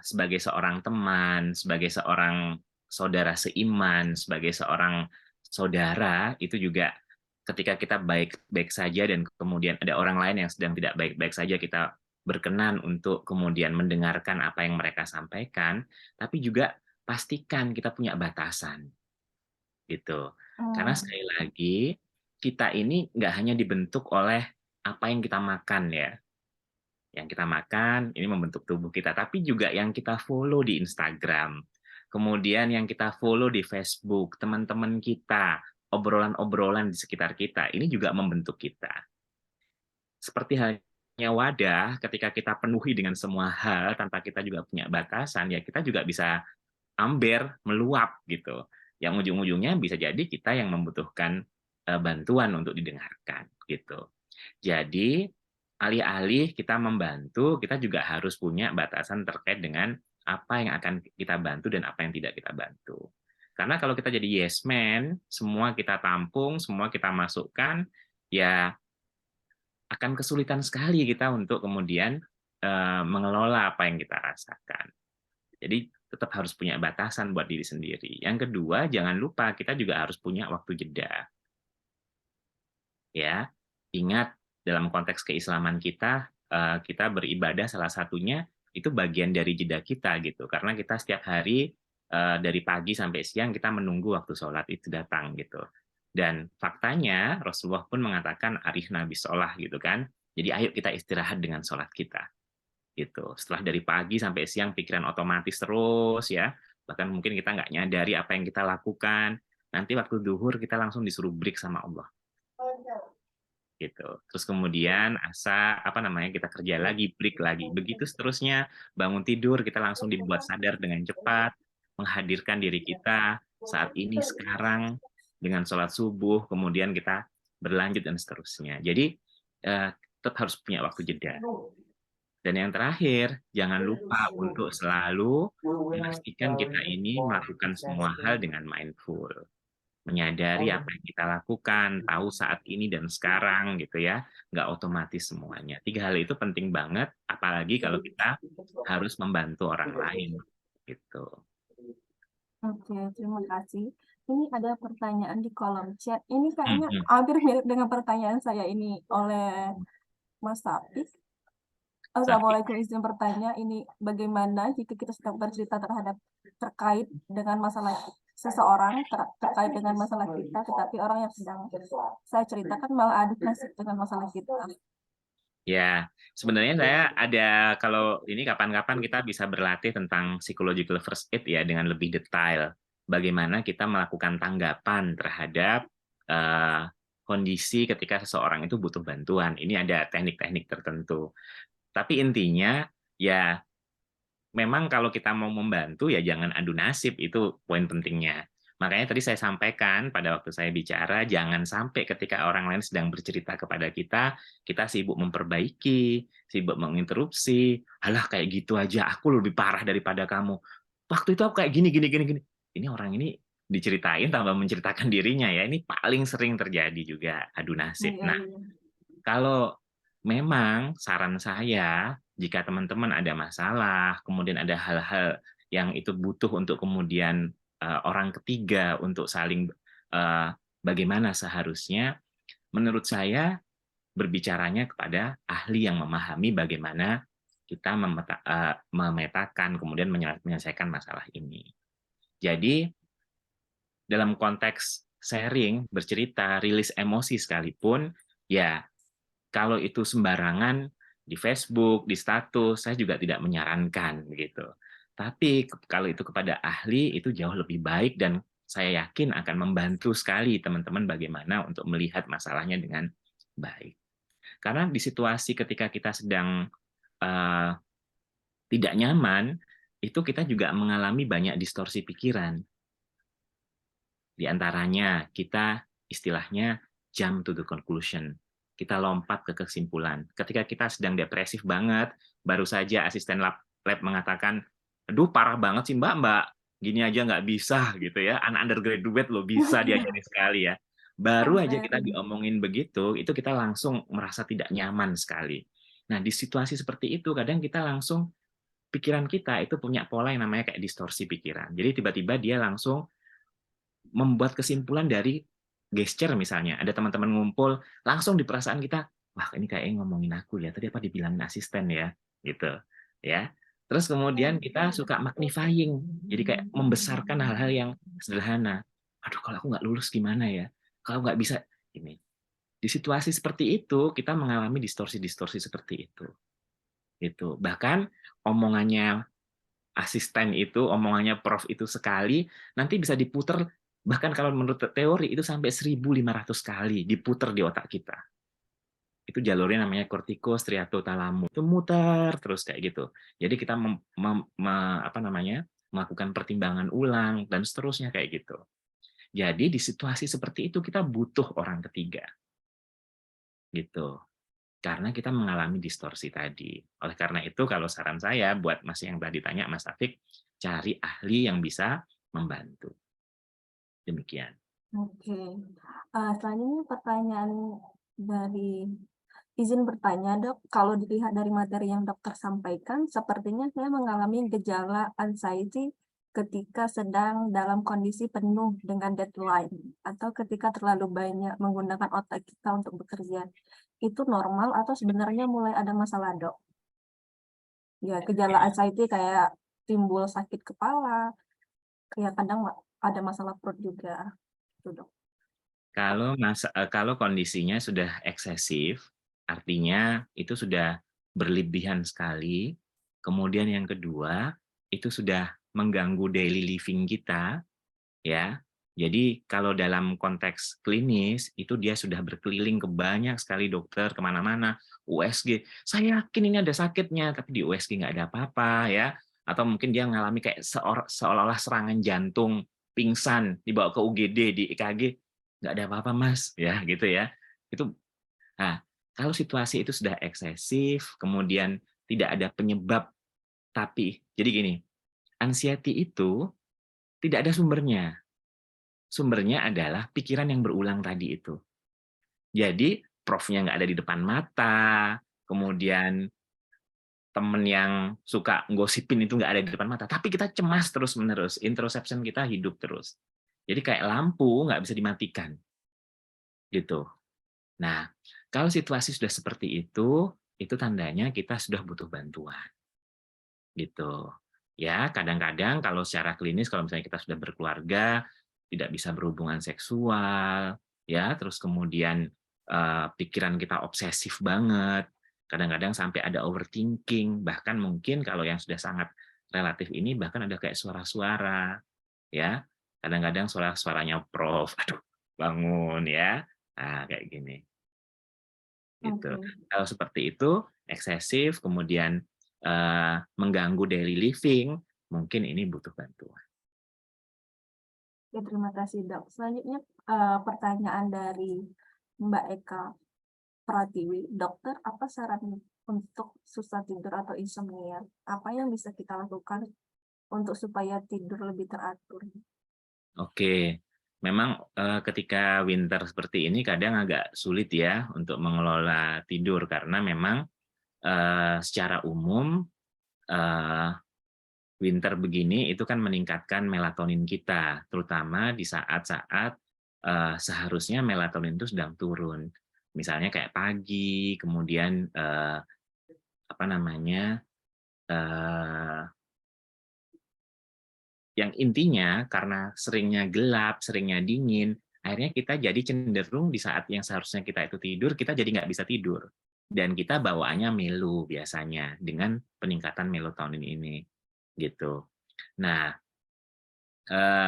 sebagai seorang teman, sebagai seorang saudara seiman, sebagai seorang saudara, itu juga ketika kita baik-baik saja dan kemudian ada orang lain yang sedang tidak baik-baik saja, kita berkenan untuk kemudian mendengarkan apa yang mereka sampaikan, tapi juga pastikan kita punya batasan, gitu. Karena Hmm. sekali lagi, kita ini nggak hanya dibentuk oleh apa yang kita makan ya. Yang kita makan ini membentuk tubuh kita, tapi juga yang kita follow di Instagram, kemudian yang kita follow di Facebook, teman-teman kita, obrolan-obrolan di sekitar kita, ini juga membentuk kita. Seperti halnya wadah, ketika kita penuhi dengan semua hal tanpa kita juga punya batasan, ya kita juga bisa amber, meluap gitu. Yang ujung-ujungnya bisa jadi kita yang membutuhkan bantuan untuk didengarkan gitu. Jadi alih-alih kita membantu, kita juga harus punya batasan terkait dengan apa yang akan kita bantu dan apa yang tidak kita bantu. Karena kalau kita jadi yes man, semua kita tampung, semua kita masukkan, ya akan kesulitan sekali kita untuk kemudian mengelola apa yang kita rasakan. Jadi tetap harus punya batasan buat diri sendiri. Yang kedua, jangan lupa kita juga harus punya waktu jeda. Ya, ingat dalam konteks keislaman kita beribadah salah satunya itu bagian dari jeda kita gitu. Karena kita setiap hari dari pagi sampai siang kita menunggu waktu sholat itu datang gitu. Dan faktanya Rasulullah pun mengatakan arihna bis sholah gitu kan. Jadi ayo kita istirahat dengan sholat kita gitu. Setelah dari pagi sampai siang pikiran otomatis terus ya. Bahkan mungkin kita nggak nyadari apa yang kita lakukan. Nanti waktu duhur kita langsung disuruh break sama Allah gitu. Terus kemudian kita kerja lagi, break lagi. Begitu seterusnya, bangun tidur kita langsung dibuat sadar dengan cepat, menghadirkan diri kita saat ini sekarang dengan sholat subuh, kemudian kita berlanjut dan seterusnya. Jadi tetap harus punya waktu jeda. Dan yang terakhir, jangan lupa untuk selalu memastikan kita ini melakukan semua hal dengan mindful, menyadari apa yang kita lakukan, tahu saat ini dan sekarang gitu ya, nggak otomatis semuanya. 3 hal itu penting banget, apalagi kalau kita harus membantu orang lain gitu. Oke, terima kasih. Ini ada pertanyaan di kolom chat. Ini kayaknya Mhm. hampir mirip dengan pertanyaan saya ini oleh Mas Sapik. Tapi Assalamualaikum, izin bertanya, ini bagaimana jika kita sedang bercerita terkait dengan masalah seseorang, terkait dengan masalah kita, tetapi orang yang sedang saya ceritakan malah adu nasib dengan masalah kita. ya, sebenarnya saya ada kalau ini kapan-kapan kita bisa berlatih tentang psychological first aid ya dengan lebih detail. Bagaimana kita melakukan tanggapan terhadap kondisi ketika seseorang itu butuh bantuan. Ini ada teknik-teknik tertentu. Tapi intinya ya memang kalau kita mau membantu ya jangan adu nasib, itu poin pentingnya. Makanya tadi saya sampaikan pada waktu saya bicara, jangan sampai ketika orang lain sedang bercerita kepada kita sibuk memperbaiki, sibuk menginterupsi, alah kayak gitu aja, aku lebih parah daripada kamu. Waktu itu aku kayak gini, gini, gini, gini. Ini orang ini diceritain tambah menceritakan dirinya ya, ini paling sering terjadi juga adu nasib. Iya, Nah, iya. kalau memang saran saya, jika teman-teman ada masalah, kemudian ada hal-hal yang itu butuh untuk kemudian orang ketiga untuk saling bagaimana seharusnya, menurut saya berbicaranya kepada ahli yang memahami bagaimana kita memetakan kemudian menyelesaikan masalah ini. Jadi dalam konteks sharing, bercerita, rilis emosi sekalipun, ya kalau itu sembarangan di Facebook, di status, saya juga tidak menyarankan begitu. Tapi kalau itu kepada ahli itu jauh lebih baik dan saya yakin akan membantu sekali teman-teman bagaimana untuk melihat masalahnya dengan baik. Karena di situasi ketika kita sedang uh, tidak nyaman, itu kita juga mengalami banyak distorsi pikiran. Di antaranya kita istilahnya jump to the conclusion. Kita lompat ke kesimpulan. Ketika kita sedang depresif banget, baru saja asisten lab mengatakan, aduh parah banget sih mbak, gini aja nggak bisa gitu ya, anak undergraduate lo bisa diajarin sekali ya. Baru aja Sampai kita diomongin begitu, itu kita langsung merasa tidak nyaman sekali. Nah di situasi seperti itu kadang kita langsung pikiran kita itu punya pola yang namanya kayak distorsi pikiran. Jadi tiba-tiba dia langsung membuat kesimpulan dari gesture misalnya. Ada teman-teman ngumpul, langsung di perasaan kita, wah ini kayaknya ngomongin aku ya, tadi apa dibilang asisten ya, gitu. Ya. Terus kemudian kita suka magnifying, jadi kayak membesarkan hal-hal yang sederhana. Aduh, kalau aku nggak lulus gimana ya? Kalau nggak bisa ini. Di situasi seperti itu, kita mengalami distorsi-distorsi seperti itu, gitu. Bahkan omongannya asisten itu, omongannya prof itu sekali, nanti bisa diputer, bahkan kalau menurut teori itu sampai 1.500 kali diputer di otak kita. Itu jalurnya namanya kortikostriatotalamus. Itu muter terus kayak gitu. Jadi kita melakukan pertimbangan ulang dan seterusnya kayak gitu. Jadi di situasi seperti itu kita butuh orang ketiga, gitu. Karena kita mengalami distorsi tadi. Oleh karena itu, kalau saran saya buat Mas yang tadi tanya, Mas Taufik, cari ahli yang bisa membantu. Demikian. Oke. Selanjutnya pertanyaan dari izin bertanya, Dok. Kalau dilihat dari materi yang dokter sampaikan, sepertinya saya mengalami gejala anxiety ketika sedang dalam kondisi penuh dengan deadline atau ketika terlalu banyak menggunakan otak kita untuk bekerja. Itu normal atau sebenarnya mulai ada masalah, Dok? Ya, gejala anxiety kayak timbul sakit kepala, kayak kadang ada masalah perut juga, gitu, Dok. Kalau kondisinya sudah eksesif, artinya itu sudah berlebihan sekali. Kemudian yang kedua, itu sudah mengganggu daily living kita, ya. Jadi kalau dalam konteks klinis itu dia sudah berkeliling ke banyak sekali dokter kemana-mana, USG. Saya yakin ini ada sakitnya, tapi di USG nggak ada apa-apa ya. Atau mungkin dia mengalami kayak seolah-olah serangan jantung, pingsan, dibawa ke UGD, di EKG, nggak ada apa-apa mas, ya gitu ya. Itu, nah kalau situasi itu sudah eksesif, kemudian tidak ada penyebab, tapi jadi gini, anxiety itu tidak ada sumbernya. Sumbernya adalah pikiran yang berulang tadi itu. Jadi profnya nggak ada di depan mata, kemudian temen yang suka gosipin itu nggak ada di depan mata, tapi kita cemas terus-menerus, introspection kita hidup terus. Jadi kayak lampu nggak bisa dimatikan, gitu. Nah, kalau situasi sudah seperti itu tandanya kita sudah butuh bantuan, gitu. Ya, kadang-kadang kalau secara klinis, kalau misalnya kita sudah berkeluarga, tidak bisa berhubungan seksual, ya, terus kemudian pikiran kita obsesif banget, kadang-kadang sampai ada overthinking, bahkan mungkin kalau yang sudah sangat relatif ini bahkan ada kayak suara-suara, ya, kadang-kadang suara-suaranya prof, aduh bangun ya, nah kayak gini. Gitu. Oke. Kalau seperti itu, eksesif, kemudian, mengganggu daily living, mungkin ini butuh bantuan. Ya, terima kasih, Dok. Selanjutnya, pertanyaan dari Mbak Eka Pratiwi. Dokter, apa saran untuk susah tidur atau insomnia? Apa yang bisa kita lakukan untuk supaya tidur lebih teratur? Oke, memang, ketika winter seperti ini kadang agak sulit ya untuk mengelola tidur karena memang, secara umum, eee, winter begini itu kan meningkatkan melatonin kita, terutama di saat-saat, seharusnya melatonin itu sedang turun. Misalnya kayak pagi, kemudian, apa namanya, eee, yang intinya karena seringnya gelap, seringnya dingin, akhirnya kita jadi cenderung di saat yang seharusnya kita itu tidur, kita jadi nggak bisa tidur. Dan kita bawaannya melu biasanya dengan peningkatan melatonin ini, gitu. Nah,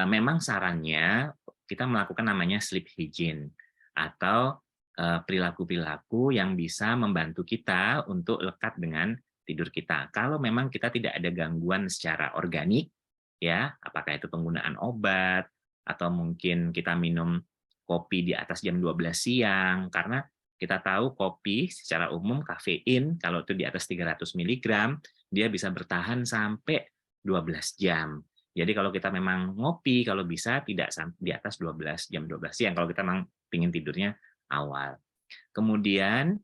memang sarannya kita melakukan namanya sleep hygiene atau, perilaku-perilaku yang bisa membantu kita untuk lekat dengan tidur kita. Kalau memang kita tidak ada gangguan secara organik, ya, apakah itu penggunaan obat atau mungkin kita minum kopi di atas jam 12 siang, karena kita tahu kopi secara umum kafein kalau itu di atas 300 miligram, dia bisa bertahan sampai 12 jam. Jadi kalau kita memang ngopi, kalau bisa tidak di atas 12 jam 12 siang, kalau kita memang ingin tidurnya awal. Kemudian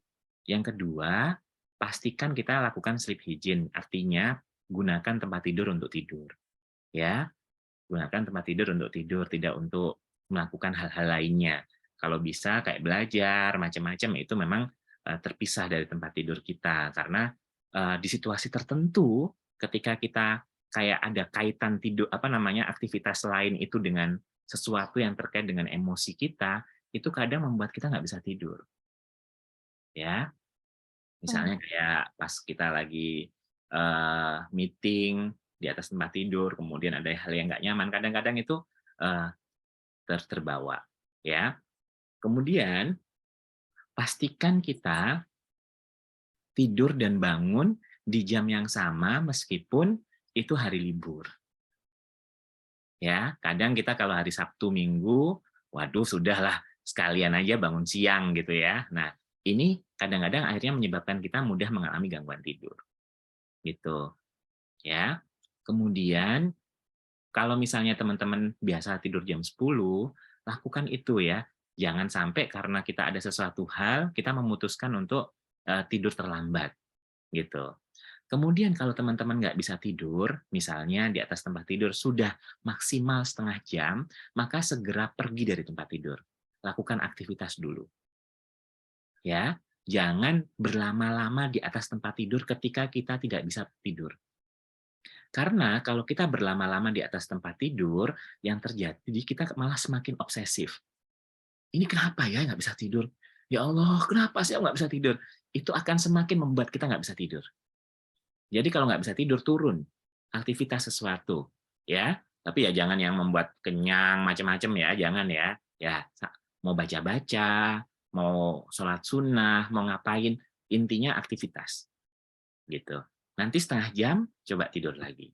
yang kedua, pastikan kita lakukan sleep hygiene, artinya gunakan tempat tidur untuk tidur. Ya, gunakan tempat tidur untuk tidur, tidak untuk melakukan hal-hal lainnya. Kalau bisa kayak belajar, macam-macam, itu memang terpisah dari tempat tidur kita. Karena di situasi tertentu, ketika kita kayak ada kaitan tidur, apa namanya, aktivitas lain itu dengan sesuatu yang terkait dengan emosi kita, itu kadang membuat kita nggak bisa tidur. ya. Hmm. Misalnya kayak pas kita lagi meeting di atas tempat tidur, kemudian ada hal yang nggak nyaman, kadang-kadang itu eh, terbawa, ya. Kemudian pastikan kita tidur dan bangun di jam yang sama meskipun itu hari libur. Ya, kadang kita kalau hari Sabtu Minggu, waduh sudahlah sekalian aja bangun siang gitu ya. Nah, ini kadang-kadang akhirnya menyebabkan kita mudah mengalami gangguan tidur, gitu ya. Kemudian kalau misalnya teman-teman biasa tidur jam 10, lakukan itu ya. Jangan sampai karena kita ada sesuatu hal, kita memutuskan untuk tidur terlambat gitu. Kemudian kalau teman-teman nggak bisa tidur, misalnya di atas tempat tidur sudah maksimal setengah jam, maka segera pergi dari tempat tidur. Lakukan aktivitas dulu. Ya, jangan berlama-lama di atas tempat tidur ketika kita tidak bisa tidur. Karena kalau kita berlama-lama di atas tempat tidur, yang terjadi kita malah semakin obsesif. Ini kenapa ya nggak bisa tidur? Ya Allah, kenapa sih aku nggak bisa tidur? Itu akan semakin membuat kita nggak bisa tidur. Jadi kalau nggak bisa tidur, turun. Aktivitas sesuatu. Ya, tapi ya jangan yang membuat kenyang, macam-macam ya, jangan ya. Ya, mau baca-baca, mau sholat sunnah, mau ngapain, intinya aktivitas. Gitu. Nanti setengah jam, coba tidur lagi.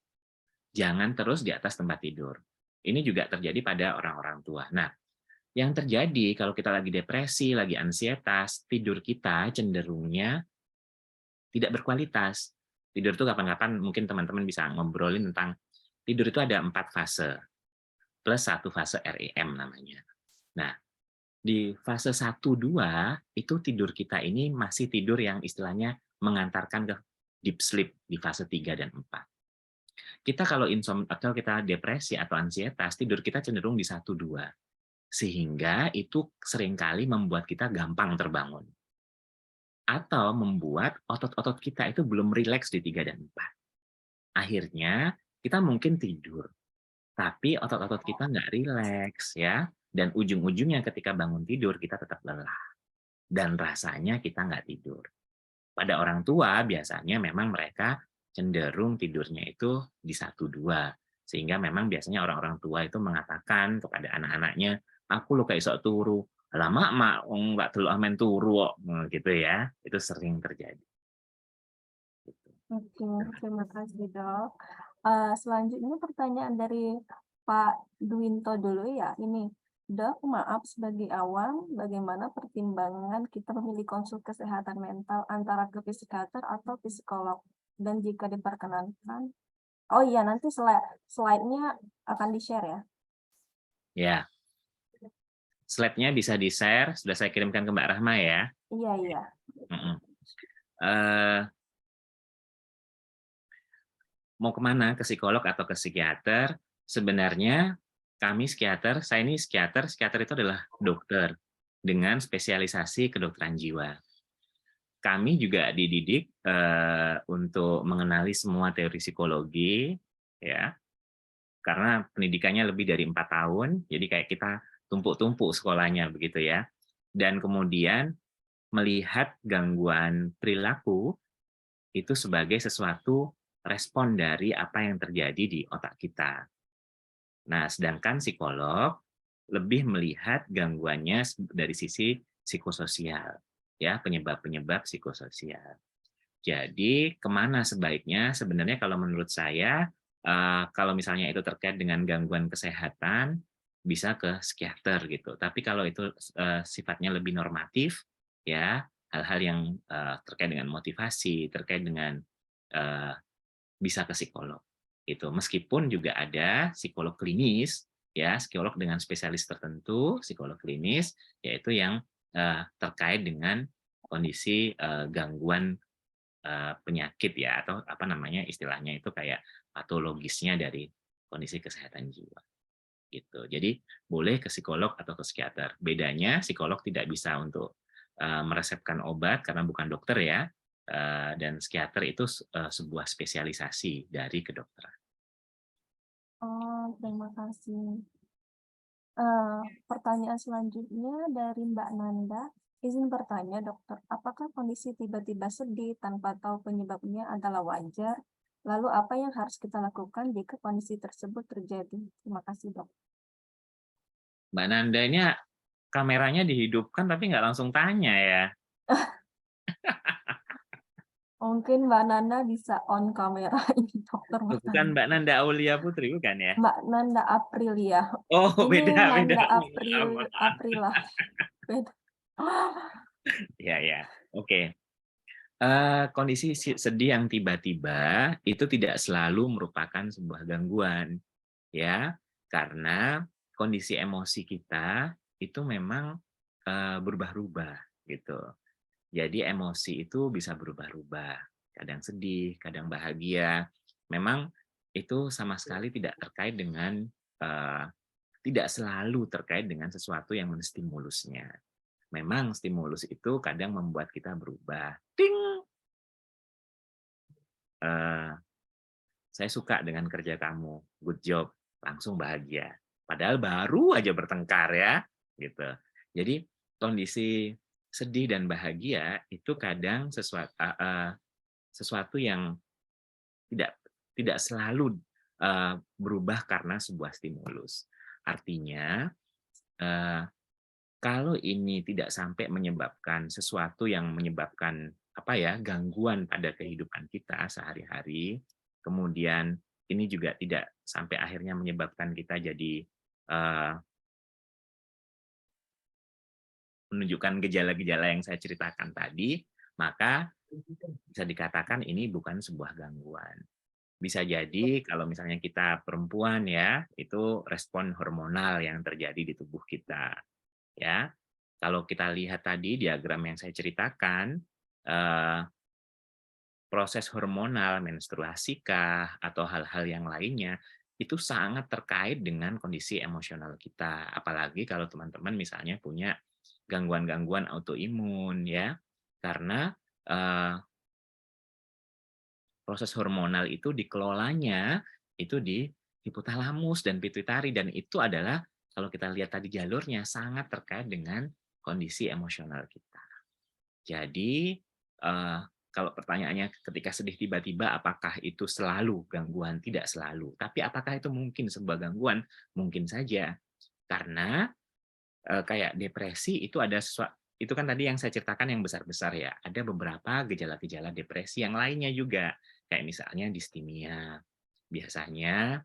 Jangan terus di atas tempat tidur. Ini juga terjadi pada orang-orang tua. Nah, yang terjadi kalau kita lagi depresi, lagi ansietas, tidur kita cenderungnya tidak berkualitas. Tidur itu kapan-kapan mungkin teman-teman bisa ngobrolin tentang tidur itu ada 4 fase, plus 1 fase REM namanya. Nah, di fase 1, 2, itu tidur kita ini masih tidur yang istilahnya mengantarkan ke deep sleep di fase 3 dan 4. Kita kalau atau kita depresi atau ansietas, tidur kita cenderung di 1, 2. Sehingga itu seringkali membuat kita gampang terbangun. Atau membuat otot-otot kita itu belum rileks di 3 dan 4. Akhirnya kita mungkin tidur, tapi otot-otot kita nggak rileks ya, dan ujung-ujungnya ketika bangun tidur kita tetap lelah dan rasanya kita nggak tidur. Pada orang tua biasanya memang mereka cenderung tidurnya itu di 1, 2, sehingga memang biasanya orang-orang tua itu mengatakan kepada anak-anaknya, "Aku lo kayak isok turu." "Lah mak nggak delok amen turu kok." Gitu ya. Itu sering terjadi, gitu. Oke, terima kasih, Dok. Selanjutnya pertanyaan dari Pak Dwinto dulu ya. Ini, Dok, maaf sebagai awam, bagaimana pertimbangan kita memilih konsul kesehatan mental antara ke psikiater atau psikolog? Dan jika diperkenankan, oh iya nanti slide-nya akan di-share ya. Ya, slide-nya bisa di-share, sudah saya kirimkan ke Mbak Rahma ya. Iya, iya. Mhm. Eh, Mau kemana? Ke psikolog atau ke psikiater? Sebenarnya kami psikiater, saya ini psikiater, psikiater itu adalah dokter dengan spesialisasi kedokteran jiwa. Kami juga dididik untuk mengenali semua teori psikologi, ya, karena pendidikannya lebih dari 4 tahun, jadi kayak kita tumpuk-tumpuk sekolahnya begitu ya. Dan kemudian melihat gangguan perilaku itu sebagai sesuatu respon dari apa yang terjadi di otak kita. Nah, sedangkan psikolog lebih melihat gangguannya dari sisi psikososial, ya, penyebab-penyebab psikososial. Jadi, kemana sebaiknya? Sebenarnya kalau menurut saya, kalau misalnya itu terkait dengan gangguan kesehatan, bisa ke psikiater gitu. Tapi kalau itu sifatnya lebih normatif, ya, hal-hal yang terkait dengan motivasi, terkait dengan eh, bisa ke psikolog. Itu meskipun juga ada psikolog klinis, ya, psikolog dengan spesialis tertentu, psikolog klinis, yaitu yang terkait dengan kondisi gangguan penyakit ya, atau apa namanya istilahnya itu kayak patologisnya dari kondisi kesehatan jiwa gitu. Jadi boleh ke psikolog atau ke psikiater. Bedanya psikolog tidak bisa untuk meresepkan obat karena bukan dokter ya, dan psikiater itu sebuah spesialisasi dari kedokteran. Oh, terima kasih. Pertanyaan selanjutnya dari Mbak Nanda. Izin bertanya, dokter, apakah kondisi tiba-tiba sedih tanpa tahu penyebabnya adalah wajar? Lalu apa yang harus kita lakukan jika kondisi tersebut terjadi? Terima kasih, dok. Mbak Nanda ini kameranya dihidupkan tapi nggak langsung tanya ya. Mungkin Mbak Nanda bisa on kamera ini, dokter Bukan bertanya. Mbak Nanda Aulia Putri, bukan ya? Mbak Nanda Aprilia. Oh, Ini beda, beda. Nanda Mohon maaf, mohon maaf. Aprila. Beda. Ya, ya. Oke. Kondisi sedih yang tiba-tiba itu tidak selalu merupakan sebuah gangguan, ya. Karena kondisi emosi kita itu memang, berubah-ubah, gitu. Jadi emosi itu bisa berubah-ubah, kadang sedih, kadang bahagia. Memang itu sama sekali tidak terkait dengan, eee, tidak selalu terkait dengan sesuatu yang menstimulusnya. Memang stimulus itu kadang membuat kita berubah, "Ting, eee, saya suka dengan kerja kamu, good job," langsung bahagia. Padahal baru aja bertengkar ya, gitu. Jadi kondisi sedih dan bahagia itu kadang sesuatu yang tidak tidak selalu, berubah karena sebuah stimulus. Artinya, eee, kalau ini tidak sampai menyebabkan sesuatu yang menyebabkan, apa ya, gangguan pada kehidupan kita sehari-hari, kemudian ini juga tidak sampai akhirnya menyebabkan kita jadi, menunjukkan gejala-gejala yang saya ceritakan tadi, maka bisa dikatakan ini bukan sebuah gangguan. Bisa jadi kalau misalnya kita perempuan ya, itu respon hormonal yang terjadi di tubuh kita, ya. Kalau kita lihat tadi diagram yang saya ceritakan, eee, proses hormonal, menstruasikah, atau hal-hal yang lainnya, itu sangat terkait dengan kondisi emosional kita. Apalagi kalau teman-teman misalnya punya gangguan-gangguan autoimun ya, karena, eee proses hormonal itu dikelolanya itu di hipotalamus dan pituitari dan itu adalah kalau kita lihat tadi jalurnya sangat terkait dengan kondisi emosional kita. Jadi, kalau pertanyaannya ketika sedih tiba-tiba apakah itu selalu gangguan? Tidak selalu. Tapi apakah itu mungkin sebuah gangguan? Mungkin saja. Karena kayak depresi itu ada itu kan tadi yang saya ceritakan yang besar-besar ya, ada beberapa gejala-gejala depresi yang lainnya juga, kayak misalnya distimia. Biasanya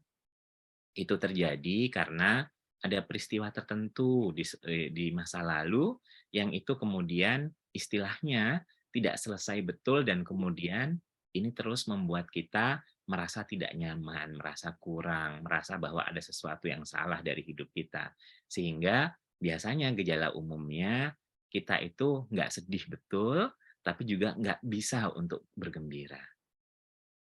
itu terjadi karena ada peristiwa tertentu di masa lalu yang itu kemudian istilahnya tidak selesai betul dan kemudian ini terus membuat kita merasa tidak nyaman, merasa kurang, merasa bahwa ada sesuatu yang salah dari hidup kita. Sehingga biasanya gejala umumnya kita itu nggak sedih betul, tapi juga nggak bisa untuk bergembira.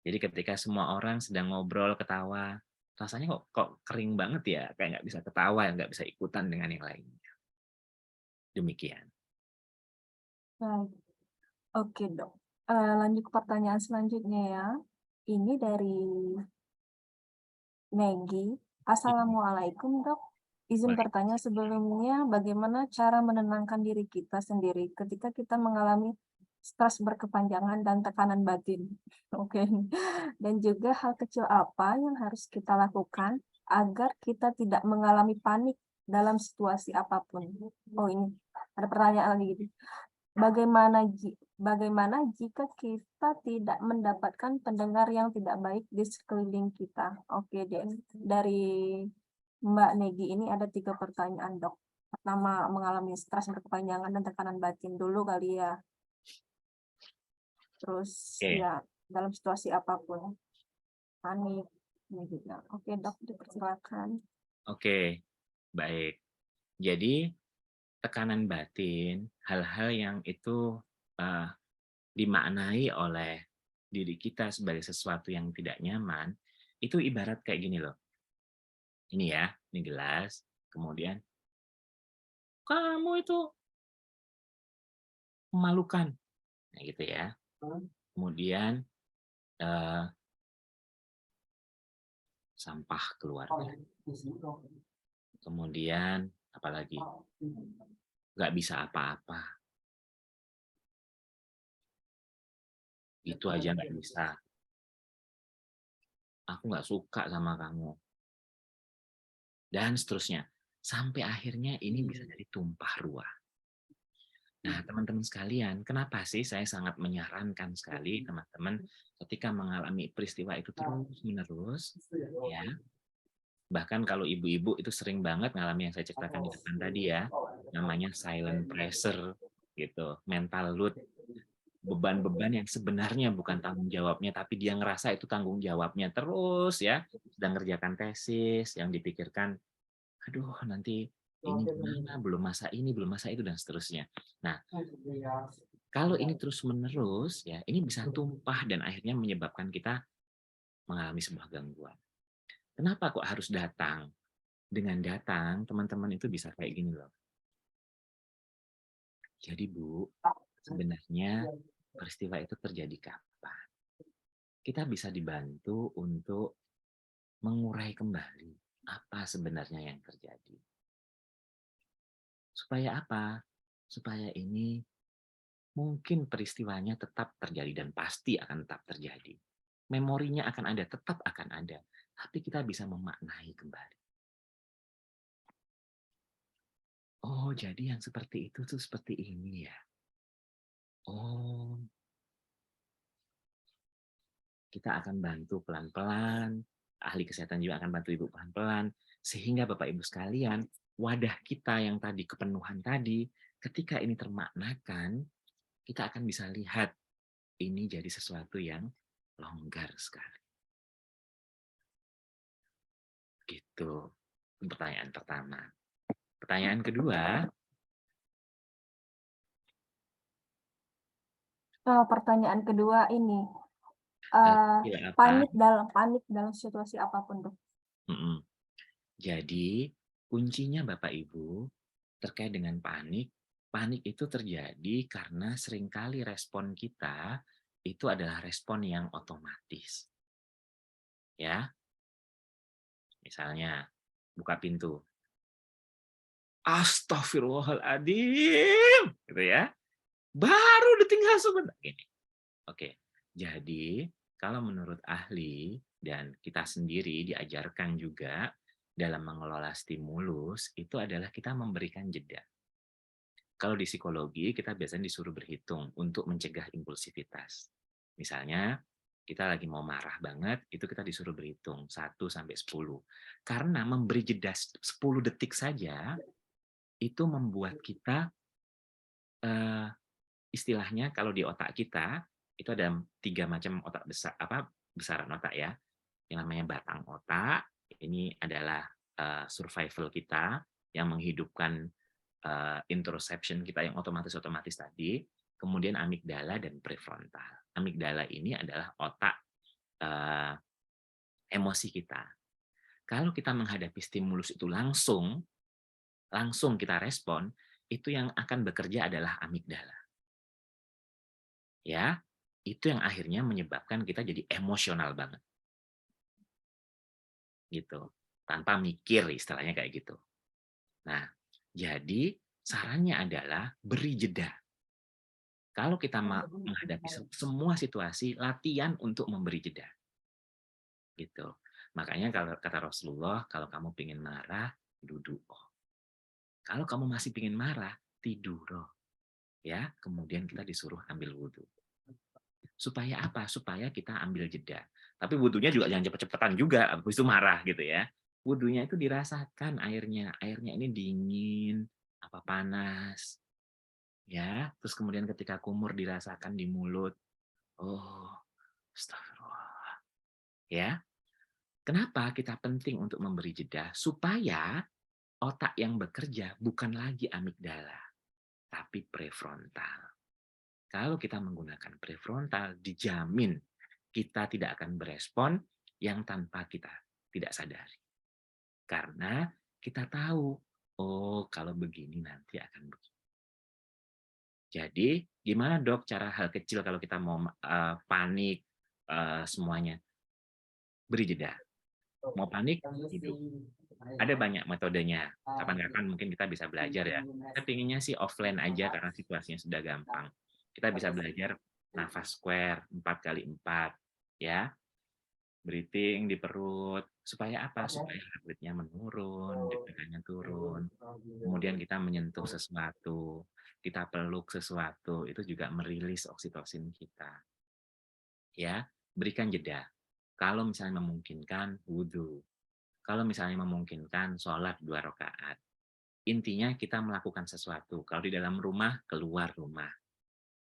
Jadi ketika semua orang sedang ngobrol, ketawa, rasanya kok kok kering banget ya, kayak nggak bisa ketawa, nggak bisa ikutan dengan yang lainnya. Demikian. Baik, oke, dok. Lanjut ke pertanyaan selanjutnya ya. Ini dari Megi. Mhm, Assalamualaikum, dok. Izin bertanya waalaikumsalam. sebelumnya, bagaimana cara menenangkan diri kita sendiri ketika kita mengalami stres berkepanjangan dan tekanan batin? Oke. Dan juga hal kecil apa yang harus kita lakukan agar kita tidak mengalami panik dalam situasi apapun? Oh, ini ada pertanyaan lagi gitu. Bagaimana jika kita tidak mendapatkan pendengar yang tidak baik di sekeliling kita? Oke deh, dari Mbak Negi ini ada 3 pertanyaan, Dok. Pertama, mengalami stres berkepanjangan dan tekanan batin dulu kali ya. Terus Oke ya, dalam situasi apapun, panik, ini juga. Oke, Dok, dipersilakan. oke, baik. Jadi tekanan batin, hal-hal yang itu, eee, dimaknai oleh diri kita sebagai sesuatu yang tidak nyaman, itu ibarat kayak gini loh, ini ya, ini gelas, kemudian, "Kamu itu memalukan," nah gitu ya. Kemudian, eee, sampah keluarnya. Kemudian apalagi, nggak bisa apa-apa. Itu aja nggak bisa. Aku nggak suka sama kamu. Dan seterusnya. Sampai akhirnya ini bisa jadi tumpah ruah. Nah, teman-teman sekalian, kenapa sih saya sangat menyarankan sekali teman-teman ketika mengalami peristiwa itu terus-menerus, ya. Bahkan kalau ibu-ibu itu sering banget ngalami yang saya ceritakan di depan tadi ya, namanya silent pressure gitu, mental load, beban-beban yang sebenarnya bukan tanggung jawabnya, tapi dia ngerasa itu tanggung jawabnya terus ya, sedang ngerjakan tesis yang dipikirkan, aduh nanti ini gimana, belum masa ini, belum masa itu, dan seterusnya. Nah, kalau ini terus-menerus, ya, ini bisa tumpah dan akhirnya menyebabkan kita mengalami sebuah gangguan. Kenapa kok harus datang? Dengan datang, teman-teman itu bisa kayak gini loh. Jadi Bu, sebenarnya peristiwa itu terjadi kapan? Kita bisa dibantu untuk mengurai kembali apa sebenarnya yang terjadi. Supaya apa? Supaya ini mungkin peristiwanya tetap terjadi dan pasti akan tetap terjadi. Memorinya akan ada, tetap akan ada. Tapi kita bisa memaknai kembali. Oh, jadi yang seperti itu tuh seperti ini ya. Oh, kita akan bantu pelan-pelan, ahli kesehatan juga akan bantu Ibu pelan-pelan, sehingga Bapak Ibu sekalian, wadah kita yang tadi kepenuhan tadi, ketika ini termaknakan, kita akan bisa lihat ini jadi sesuatu yang longgar sekali. Gitu. Pertanyaan pertama. Pertanyaan kedua, Pertanyaan kedua ini, kira apa? panik dalam situasi apapun tuh. Jadi, kuncinya Bapak Ibu terkait dengan panik, panik itu terjadi karena seringkali respon kita itu adalah respon yang otomatis. Ya, misalnya buka pintu. Astagfirullahaladzim, gitu ya. Baru ditinggal sebentar. Gini. Oke, jadi kalau menurut ahli dan kita sendiri diajarkan juga dalam mengelola stimulus itu adalah kita memberikan jeda. Kalau di psikologi, kita biasanya disuruh berhitung untuk mencegah impulsivitas. Misalnya, kita lagi mau marah banget, itu kita disuruh berhitung 1 sampai 10. Karena memberi jeda 10 detik saja, itu membuat kita, istilahnya kalau di otak kita, itu ada 3 macam otak besar, besaran otak ya. Yang namanya batang otak, ini adalah survival kita, yang menghidupkan interoception kita yang otomatis tadi, kemudian amigdala dan prefrontal. Amigdala ini adalah otak emosi kita. Kalau kita menghadapi stimulus itu langsung kita respon, itu yang akan bekerja adalah amigdala. Ya, itu yang akhirnya menyebabkan kita jadi emosional banget. Gitu. Tanpa mikir istilahnya kayak gitu. Nah, jadi sarannya adalah beri jeda. Kalau kita menghadapi semua situasi, latihan untuk memberi jeda. Gitu. Makanya kalau kata Rasulullah, kalau kamu ingin marah, duduk. Kalau kamu masih ingin marah, tidur. Ya, kemudian kita disuruh ambil wudhu. Supaya apa? Supaya kita ambil jeda. Tapi wudhunya juga jangan cepet-cepetan juga, habis itu marah gitu ya. Wudhunya itu dirasakan airnya. Airnya ini dingin, apa panas. Ya, terus kemudian ketika kumur dirasakan di mulut. Oh, astagfirullah. Ya. Kenapa kita penting untuk memberi jeda? Supaya otak yang bekerja bukan lagi amigdala, tapi prefrontal. Kalau kita menggunakan prefrontal, dijamin kita tidak akan berespon yang tanpa kita tidak sadari. Karena kita tahu, oh kalau begini nanti akan begini. Jadi, gimana dok cara hal kecil kalau kita mau panik semuanya? Beri jeda. Mau panik, duduk. Ada banyak metodenya. Kapan-kapan mungkin kita bisa belajar ya. Saya pinginnya sih offline aja karena situasinya sudah gampang. Kita bisa belajar nafas square 4 kali 4 ya. Breathing di perut supaya apa? Supaya heart rate-nya menurun, deg degannya turun. Kemudian kita menyentuh sesuatu, kita peluk sesuatu, itu juga merilis oksitosin kita, ya. Berikan jeda. Kalau misalnya memungkinkan, wudhu. Kalau misalnya memungkinkan, sholat 2 rakaat. Intinya kita melakukan sesuatu. Kalau di dalam rumah, keluar rumah.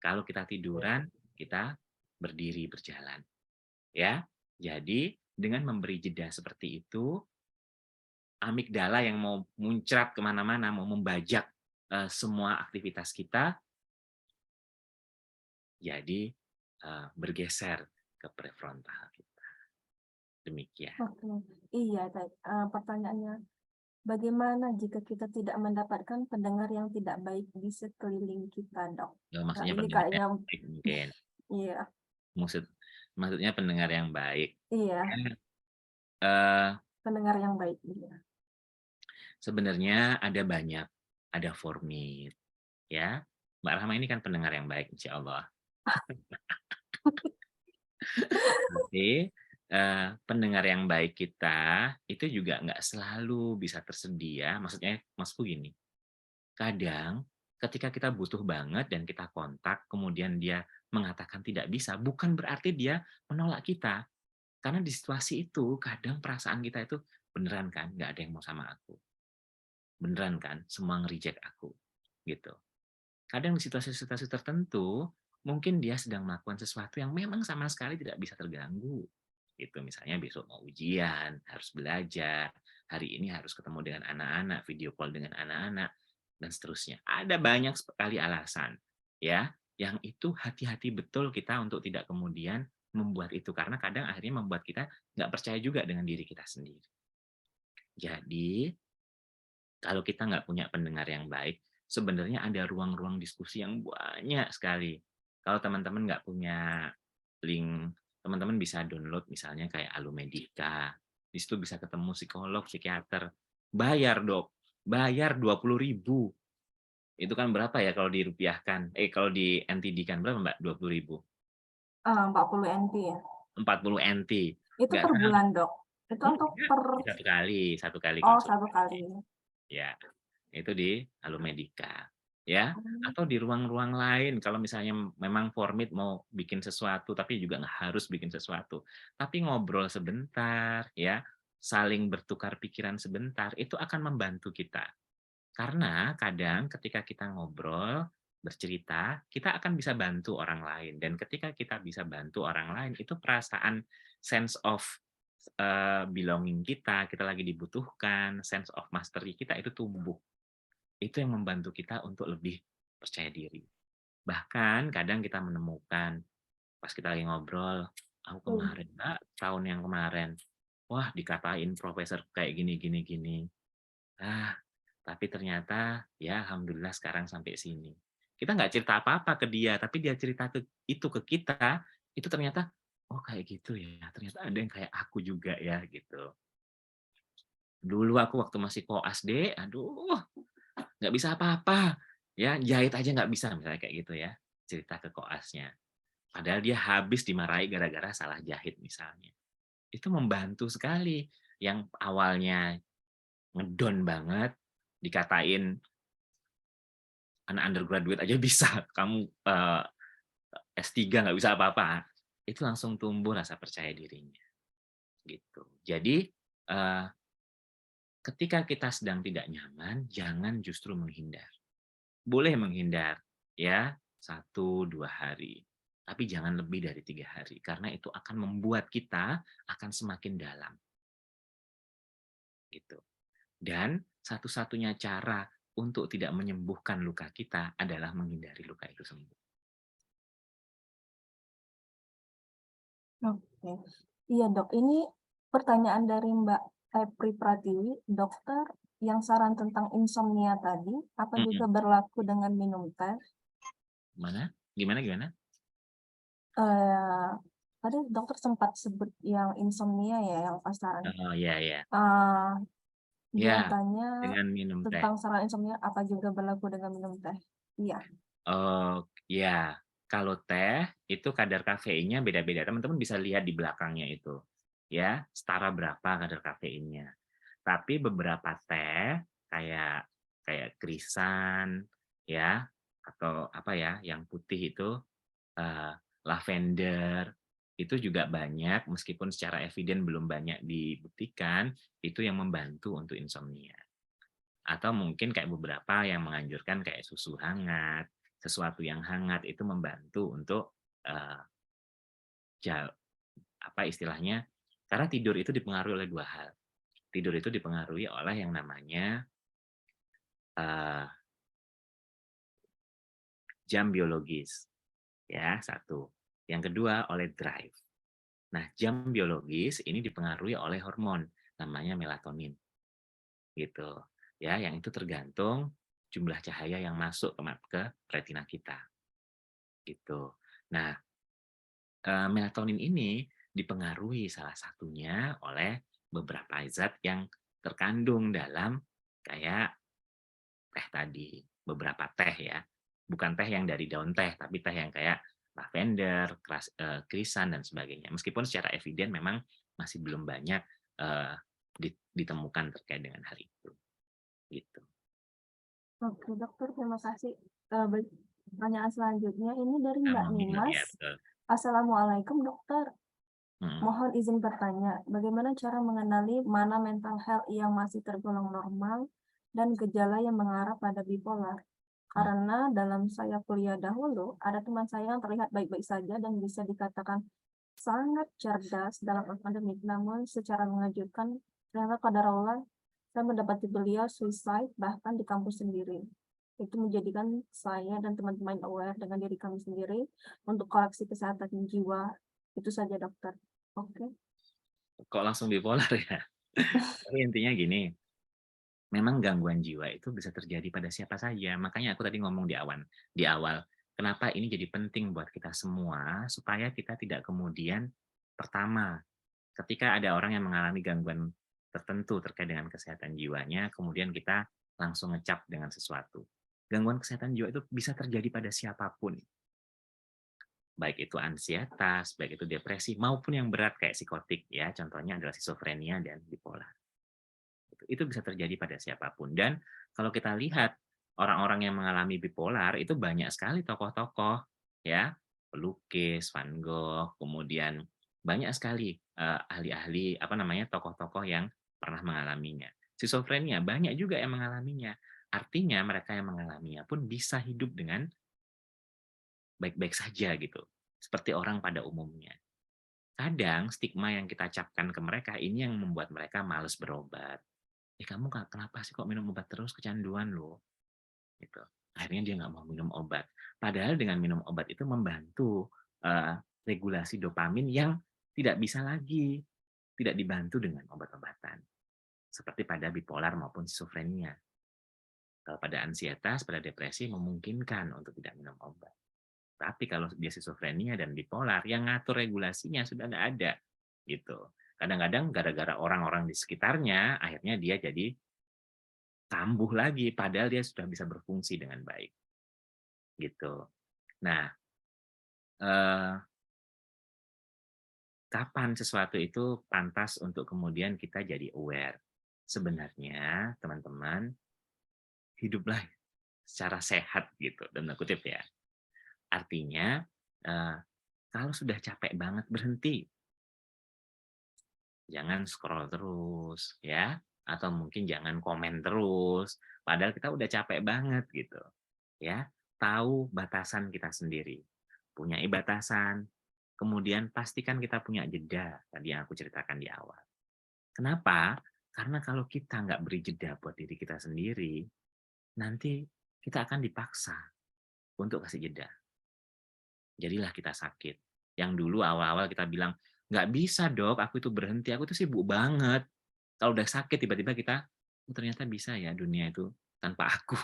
Kalau kita tiduran, kita berdiri berjalan. Ya, jadi dengan memberi jeda seperti itu, amigdala yang mau muncrat kemana-mana, mau membajak semua aktivitas kita, jadi bergeser ke prefrontal kita. Demikian. Oke. Iya, pertanyaannya, bagaimana jika kita tidak mendapatkan pendengar yang tidak baik di sekeliling kita, Dok? Nah, Maksudnya ini pendengar kayaknya yang baik mungkin. iya, Maksudnya pendengar yang baik. iya, Eh, pendengar yang baik, iya. Sebenarnya ada banyak, ada formit, ya. Mbak Rahma ini kan pendengar yang baik, insya Allah. Tapi, pendengar yang baik kita, itu juga nggak selalu bisa tersedia, maksudku gini, kadang ketika kita butuh banget dan kita kontak, kemudian dia mengatakan tidak bisa, bukan berarti dia menolak kita. Karena di situasi itu, kadang perasaan kita itu, "Beneran kan nggak ada yang mau sama aku? Beneran kan semua nge-reject aku?" Gitu. Kadang di situasi-situasi tertentu, mungkin dia sedang melakukan sesuatu yang memang sama sekali tidak bisa terganggu. Itu misalnya besok mau ujian, harus belajar, hari ini harus ketemu dengan anak-anak, video call dengan anak-anak, dan seterusnya. Ada banyak sekali alasan, ya, yang itu hati-hati betul kita untuk tidak kemudian membuat itu, karena kadang akhirnya membuat kita nggak percaya juga dengan diri kita sendiri. Jadi, kalau kita nggak punya pendengar yang baik, sebenarnya ada ruang-ruang diskusi yang banyak sekali. Kalau teman-teman nggak punya link, teman-teman bisa download misalnya kayak Alumedica. Di situ bisa ketemu psikolog, psikiater. Bayar, Dok. Bayar 20.000. Itu kan berapa ya kalau dirupiahkan? Kalau di NTD-kan berapa, Mbak? 20.000. 40 NT ya? 40 NT. Itu Nggak per tahu. bulan, Dok? Itu untuk per Satu kali oh, 1 konsultasi. kali. Ya. Itu di Alumedica, ya. Mmm, Atau di ruang-ruang lain kalau misalnya memang formit mau bikin sesuatu, tapi juga nggak harus bikin sesuatu. Tapi ngobrol sebentar, ya, saling bertukar pikiran sebentar, itu akan membantu kita. Karena kadang ketika kita ngobrol, bercerita, kita akan bisa bantu orang lain. Dan ketika kita bisa bantu orang lain, itu perasaan sense of belonging kita lagi dibutuhkan, sense of mastery kita itu tumbuh. Itu yang membantu kita untuk lebih percaya diri. Bahkan kadang kita menemukan pas kita lagi ngobrol, "Aku iya. kemarin, Mbak, tahun yang kemarin, wah dikatain profesor kayak gini gini gini. Ah, tapi ternyata ya alhamdulillah sekarang sampai sini." Kita nggak cerita apa-apa ke dia, tapi dia cerita ke kita, itu ternyata, "Oh kayak gitu ya, ternyata ada yang kayak aku juga ya," gitu. Dulu aku waktu masih koas, Dek, aduh nggak bisa apa-apa, ya jahit aja nggak bisa, misalnya kayak gitu ya, cerita ke koasnya. Padahal dia habis dimarahi gara-gara salah jahit misalnya. Itu membantu sekali, yang awalnya ngedon banget, dikatain anak undergraduate aja bisa, kamu, S3 nggak bisa apa-apa, itu langsung tumbuh rasa percaya dirinya, gitu. Jadi, eee, ketika kita sedang tidak nyaman, jangan justru menghindar. Boleh menghindar, ya, 1, 2 hari, tapi jangan lebih dari 3 hari, karena itu akan membuat kita akan semakin dalam, gitu. Dan satu-satunya cara untuk tidak menyembuhkan luka kita adalah menghindari luka itu sembuh. Oke. Iya, Dok, ini pertanyaan dari Mbak Epri Pratiwi, dokter yang saran tentang insomnia tadi, apa juga Mhm. berlaku dengan minum teh? Mana? Gimana gimana? Eee, Tadi dokter sempat sebut yang insomnia ya, yang pas saran. Oh, iya iya. Eee, Dia Iya, tanya dengan minum teh. tentang saran insomnia, apa juga berlaku dengan minum teh? Iya. Oh, iya. Kalau teh itu kadar kafeinnya beda-beda, teman-teman bisa lihat di belakangnya itu, ya, setara berapa kadar kafeinnya. Tapi beberapa teh kayak kayak Krisan, ya, atau apa ya, yang putih itu, eee, lavender, itu juga banyak meskipun secara eviden belum banyak dibuktikan, itu yang membantu untuk insomnia. Atau mungkin kayak beberapa yang menganjurkan kayak susu hangat, sesuatu yang hangat itu membantu untuk, eee, ja apa istilahnya, karena tidur itu dipengaruhi oleh 2 hal. Tidur itu dipengaruhi oleh yang namanya, eee, jam biologis, ya, satu. Yang kedua oleh drive. Nah, jam biologis ini dipengaruhi oleh hormon, namanya melatonin, gitu. Ya, yang itu tergantung jumlah cahaya yang masuk ke retina kita, gitu. Nah, melatonin ini dipengaruhi salah satunya oleh beberapa zat yang terkandung dalam kayak teh tadi, beberapa teh ya. Bukan teh yang dari daun teh, tapi teh yang kayak lavender, krisan dan sebagainya. Meskipun secara eviden memang masih belum banyak, eee, ditemukan terkait dengan hal itu, gitu. Oke dokter, terima kasih. Baik, pertanyaan selanjutnya ini dari Mbak Mau minum Nimas. ya, betul. Assalamualaikum dokter. Mhm. Mohon izin bertanya, bagaimana cara mengenali mana mental health yang masih tergolong normal dan gejala yang mengarah pada bipolar? Mhm. Karena dalam saya kuliah dahulu, ada teman saya yang terlihat baik-baik saja dan bisa dikatakan sangat cerdas dalam akademik, namun secara mengejutkan, ternyata qadarullah, saya mendapati beliau suicide bahkan di kampus sendiri. Itu menjadikan saya dan teman-teman aware dengan diri kami sendiri untuk koreksi kesehatan jiwa. Itu saja dokter. Oke. Kok langsung bipolar ya? Tapi intinya gini, memang gangguan jiwa itu bisa terjadi pada siapa saja. Makanya aku tadi ngomong di awal, kenapa ini jadi penting buat kita semua supaya kita tidak kemudian pertama, ketika ada orang yang mengalami gangguan tertentu terkait dengan kesehatan jiwanya, kemudian kita langsung ngecap dengan sesuatu. Gangguan kesehatan jiwa itu bisa terjadi pada siapapun, baik itu ansietas, baik itu depresi, maupun yang berat kayak psikotik ya, contohnya adalah skizofrenia dan bipolar. Itu bisa terjadi pada siapapun. Dan kalau kita lihat orang-orang yang mengalami bipolar itu banyak sekali tokoh-tokoh ya, pelukis, Van Gogh, kemudian banyak sekali ahli-ahli apa namanya tokoh-tokoh yang pernah mengalaminya. Skizofrenia banyak juga yang mengalaminya. Artinya mereka yang mengalaminya pun bisa hidup dengan baik-baik saja gitu, seperti orang pada umumnya. Kadang stigma yang kita capkan ke mereka ini yang membuat mereka males berobat. Kamu kenapa sih kok minum obat terus, kecanduan loh," gitu. Akhirnya dia nggak mau minum obat. Padahal dengan minum obat itu membantu, regulasi dopamin yang tidak bisa lagi, tidak dibantu dengan obat-obatan, seperti pada bipolar maupun skizofrenia. Kalau pada ansietas, pada depresi memungkinkan untuk tidak minum obat. Tapi kalau dia skizofrenia dan bipolar, yang ngatur regulasinya sudah nggak ada, gitu. Kadang-kadang gara-gara orang-orang di sekitarnya, akhirnya dia jadi kambuh lagi, padahal dia sudah bisa berfungsi dengan baik, gitu. Nah, eee, kapan sesuatu itu pantas untuk kemudian kita jadi aware? Sebenarnya teman-teman, hiduplah secara sehat gitu, tanda kutip ya. Artinya, eee, kalau sudah capek banget berhenti, jangan scroll terus ya, atau mungkin jangan komen terus, padahal kita udah capek banget gitu, ya. Tahu batasan kita sendiri, punya batasan, kemudian pastikan kita punya jeda, tadi yang aku ceritakan di awal. Kenapa? Karena kalau kita nggak beri jeda buat diri kita sendiri, nanti kita akan dipaksa untuk kasih jeda. Jadilah kita sakit. Yang dulu awal-awal kita bilang, "Nggak bisa dok, aku itu berhenti, aku tuh sibuk banget." Kalau udah sakit tiba-tiba kita, "Oh ternyata bisa ya dunia itu tanpa aku."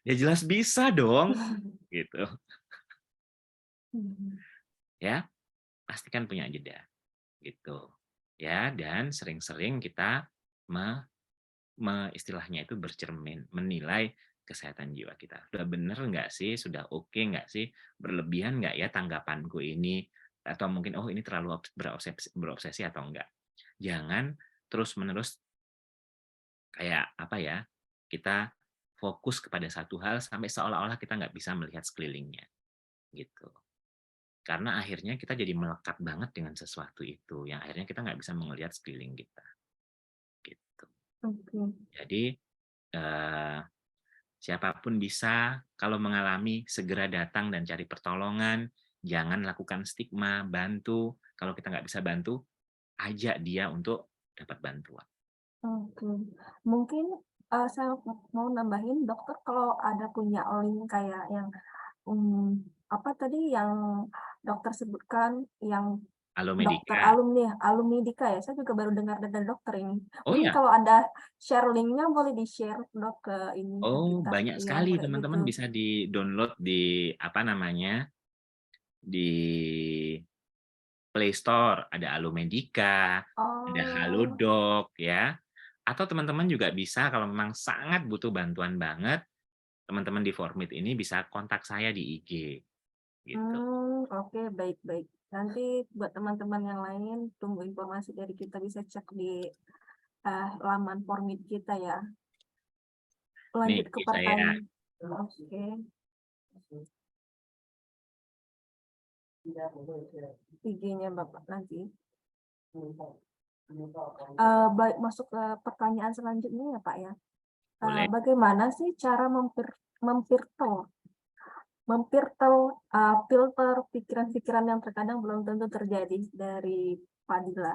Ya jelas bisa dong, gitu. Ya, pastikan punya jeda, gitu. Ya, dan sering-sering kita me me istilahnya itu bercermin, menilai kesehatan jiwa kita. Sudah benar nggak sih? Sudah oke nggak sih? Berlebihan nggak ya tanggapanku ini? Atau mungkin, oh ini terlalu berobsesi atau enggak? Jangan terus-menerus kayak apa ya, kita fokus kepada satu hal sampai seolah-olah kita nggak bisa melihat sekelilingnya, gitu. Karena akhirnya kita jadi melekat banget dengan sesuatu itu, yang akhirnya kita nggak bisa melihat sekeliling kita, gitu. Oke. Jadi, eee, siapapun bisa kalau mengalami segera datang dan cari pertolongan, jangan lakukan stigma, bantu. Kalau kita nggak bisa bantu, ajak dia untuk dapat bantuan. Oke. Mungkin, saya mau nambahin dokter kalau ada punya link kayak yang, apa tadi yang dokter sebutkan, yang Halo dokter Medika. alumni alumni Dika ya? Saya juga baru dengar dari dokter ini. Oh Mungkin ya? kalau ada share link-nya boleh di-share Dok ke ini, ke Oh, kita. banyak Iya sekali boleh gitu. teman-teman bisa di-download di apa namanya, di Play Store, ada Alumedika, ada Oh, Halodoc ya, atau teman-teman juga bisa kalau memang sangat butuh bantuan banget, teman-teman di Formit ini bisa kontak saya di IG, gitu. oke, baik baik. Nanti buat teman-teman yang lain, tunggu informasi dari kita, bisa cek di, laman Formid kita ya. Nih Lanjut ke IG saya, pertanyaan. Oke, IG-nya Bapak nanti. Baik, masuk ke pertanyaan selanjutnya ya, Pak, ya. boleh. Bagaimana sih cara memfilter memfilter, filter pikiran-pikiran yang terkadang belum tentu terjadi dari Fadila?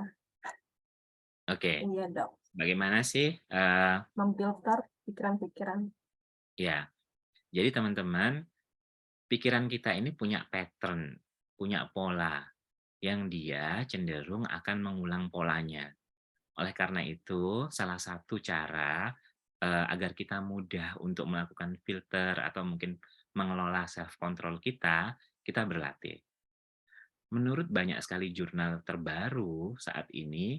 Oke, Iya, Dok, bagaimana sih, memfilter pikiran-pikiran. ya, jadi teman-teman, pikiran kita ini punya pattern, punya pola, yang dia cenderung akan mengulang polanya. Oleh karena itu, salah satu cara, agar kita mudah untuk melakukan filter atau mungkin mengelola self control kita berlatih. Menurut banyak sekali jurnal terbaru saat ini,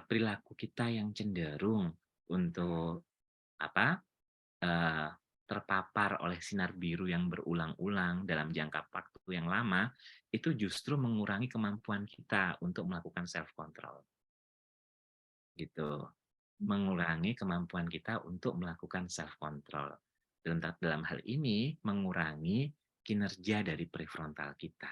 perilaku kita yang cenderung untuk apa, eee, terpapar oleh sinar biru yang berulang-ulang dalam jangka waktu yang lama, itu justru mengurangi kemampuan kita untuk melakukan self control, gitu. Mengurangi kemampuan kita untuk melakukan self control. Dalam hal ini mengurangi kinerja dari prefrontal kita,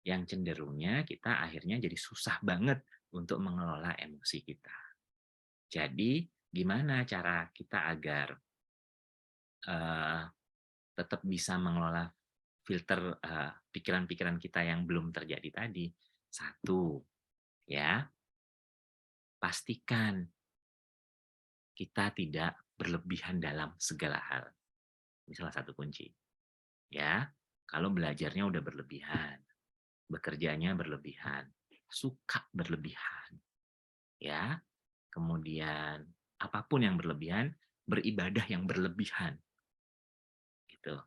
yang cenderungnya kita akhirnya jadi susah banget untuk mengelola emosi kita. Jadi gimana cara kita agar eh, tetap bisa mengelola filter pikiran-pikiran kita yang belum terjadi tadi? Satu, ya, pastikan kita tidak berlebihan dalam segala hal. Ini salah satu kunci. Ya, kalau belajarnya udah berlebihan, bekerjanya berlebihan, suka berlebihan, ya. Kemudian apapun yang berlebihan, beribadah yang berlebihan, gitu.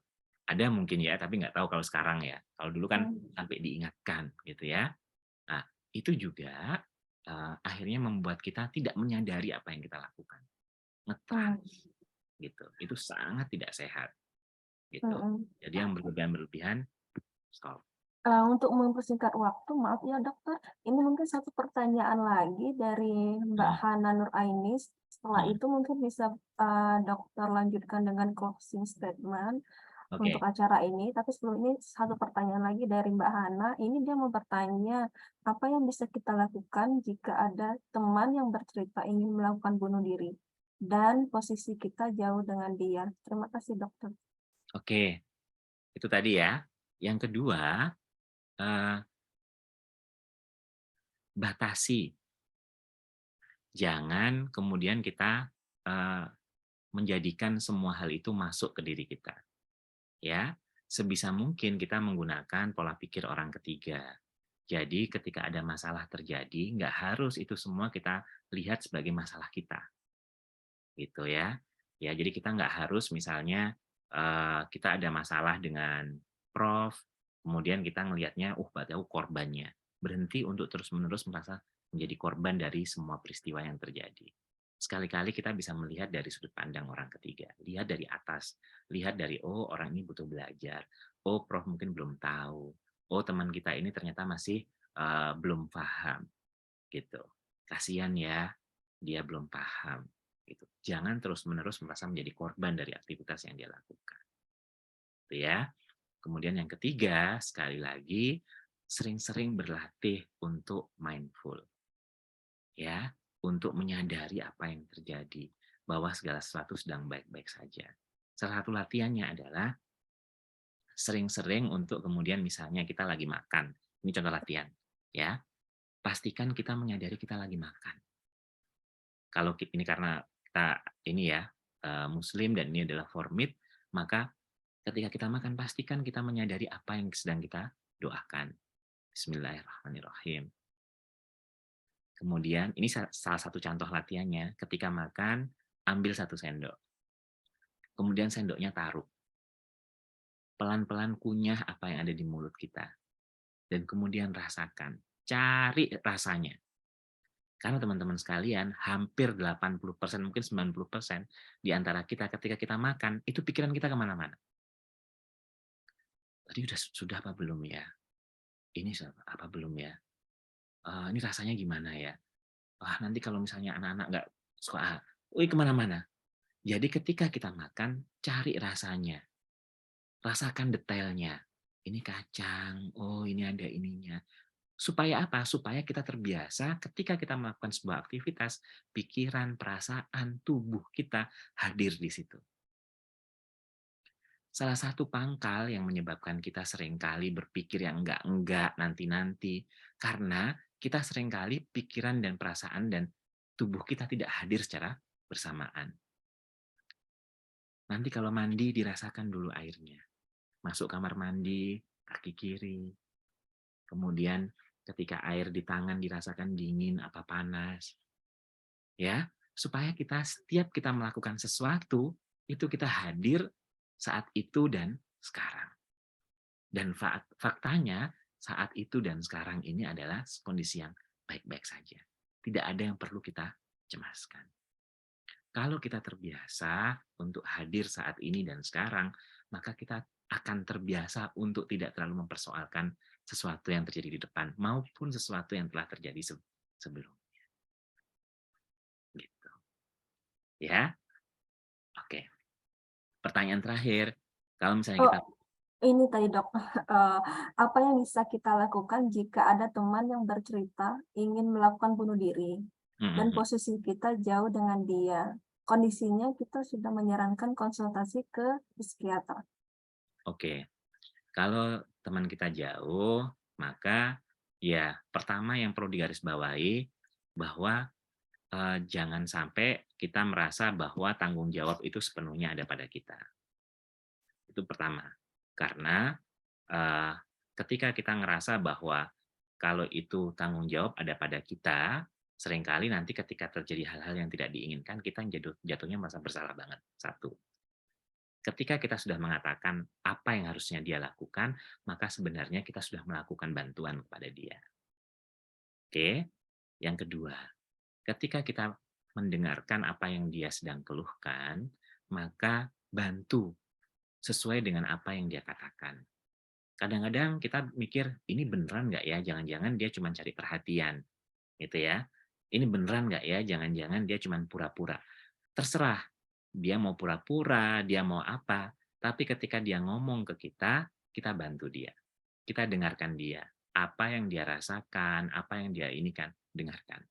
Ada mungkin ya, tapi nggak tahu kalau sekarang ya. Kalau dulu kan Mmm, sampai diingatkan gitu ya. Nah, itu juga akhirnya membuat kita tidak menyadari apa yang kita lakukan. mmm, Ngetrans gitu. Itu sangat tidak sehat gitu. mhm. Jadi yang berlebihan-berlebihan stop. Untuk mempersingkat waktu, maaf ya dokter, ini mungkin satu pertanyaan lagi dari Mbak Heeh, Hana Nurainis. Setelah heeh. itu mungkin bisa, dokter lanjutkan dengan closing statement untuk Oke. acara ini. Tapi sebelum ini satu pertanyaan lagi dari Mbak Hana. Ini dia mau bertanya, apa yang bisa kita lakukan jika ada teman yang bercerita ingin melakukan bunuh diri dan posisi kita jauh dengan dia? Terima kasih dokter. Oke, itu tadi ya. Yang kedua, eee, batasi. Jangan kemudian kita, eee, menjadikan semua hal itu masuk ke diri kita, ya. Sebisa mungkin kita menggunakan pola pikir orang ketiga. Jadi ketika ada masalah terjadi, nggak harus itu semua kita lihat sebagai masalah kita, gitu ya. Ya, jadi kita nggak harus misalnya, kita ada masalah dengan prof, kemudian kita ngelihatnya, berarti aku korbannya." Berhenti untuk terus-menerus merasa menjadi korban dari semua peristiwa yang terjadi. sekali-kali kita bisa melihat dari sudut pandang orang ketiga, lihat dari atas, lihat dari, oh orang ini butuh belajar, oh Prof mungkin belum tahu, oh teman kita ini ternyata masih belum paham, gitu. Kasihan ya, dia belum paham, gitu. Jangan terus-menerus merasa menjadi korban dari aktivitas yang dia lakukan, gitu ya. Kemudian yang ketiga, sekali lagi, sering-sering berlatih untuk mindful, ya, untuk menyadari apa yang terjadi, bahwa segala sesuatu sedang baik-baik saja. Salah satu latihannya adalah sering-sering untuk kemudian misalnya kita lagi makan, ini contoh latihan, ya, pastikan kita menyadari kita lagi makan. Kalau ini karena kita ini ya, muslim dan ini adalah formid, maka ketika kita makan pastikan kita menyadari apa yang sedang kita doakan. Bismillahirrahmanirrahim. Kemudian ini salah satu contoh latihannya, ketika makan ambil 1 sendok. Kemudian sendoknya taruh. Pelan-pelan kunyah apa yang ada di mulut kita. Dan kemudian rasakan. Cari rasanya. Karena teman-teman sekalian, hampir 80%, mungkin 90% di antara kita ketika kita makan, itu pikiran kita kemana-mana. Tadi sudah apa belum ya? Ini apa belum ya? Ini rasanya gimana ya? Wah, nanti kalau misalnya anak-anak nggak suka, kemana-mana. Jadi ketika kita makan, cari rasanya. Rasakan detailnya. Ini kacang, oh ini ada ininya. Supaya apa? Supaya kita terbiasa ketika kita melakukan sebuah aktivitas, pikiran, perasaan, tubuh kita hadir di situ. Salah satu pangkal yang menyebabkan kita seringkali berpikir yang enggak, nanti-nanti, karena kita seringkali pikiran dan perasaan dan tubuh kita tidak hadir secara bersamaan. Nanti kalau mandi dirasakan dulu airnya. Masuk kamar mandi, kaki kiri. Kemudian ketika air di tangan dirasakan dingin apa panas. Ya, supaya kita setiap kita melakukan sesuatu, itu kita hadir saat itu dan sekarang. Dan faktanya saat itu dan sekarang ini adalah kondisi yang baik-baik saja. Tidak ada yang perlu kita cemaskan. Kalau kita terbiasa untuk hadir saat ini dan sekarang, maka kita akan terbiasa untuk tidak terlalu mempersoalkan sesuatu yang terjadi di depan maupun sesuatu yang telah terjadi sebelumnya. Gitu. Ya, oke. Pertanyaan terakhir, kalau misalnya Oh, kita ini tadi Dok, apa yang bisa kita lakukan jika ada teman yang bercerita ingin melakukan bunuh diri dan Mhm, posisi kita jauh dengan dia? Kondisinya kita sudah menyarankan konsultasi ke psikiater. oke. Kalau teman kita jauh, maka ya pertama yang perlu digarisbawahi bahwa jangan sampai kita merasa bahwa tanggung jawab itu sepenuhnya ada pada kita. Itu pertama. Karena eee, ketika kita ngerasa bahwa kalau itu tanggung jawab ada pada kita, seringkali nanti ketika terjadi hal-hal yang tidak diinginkan, kita jatuhnya merasa bersalah banget, satu. Ketika kita sudah mengatakan apa yang harusnya dia lakukan, maka sebenarnya kita sudah melakukan bantuan kepada dia. Oke. Yang kedua, ketika kita mendengarkan apa yang dia sedang keluhkan, maka bantu sesuai dengan apa yang dia katakan. Kadang-kadang kita mikir, ini beneran nggak ya? Jangan-jangan dia cuma cari perhatian, gitu ya. Ini beneran nggak ya? Jangan-jangan dia cuma pura-pura. Terserah, dia mau pura-pura, dia mau apa. Tapi ketika dia ngomong ke kita bantu dia. Kita dengarkan dia. Apa yang dia rasakan, apa yang dia ini kan, dengarkan.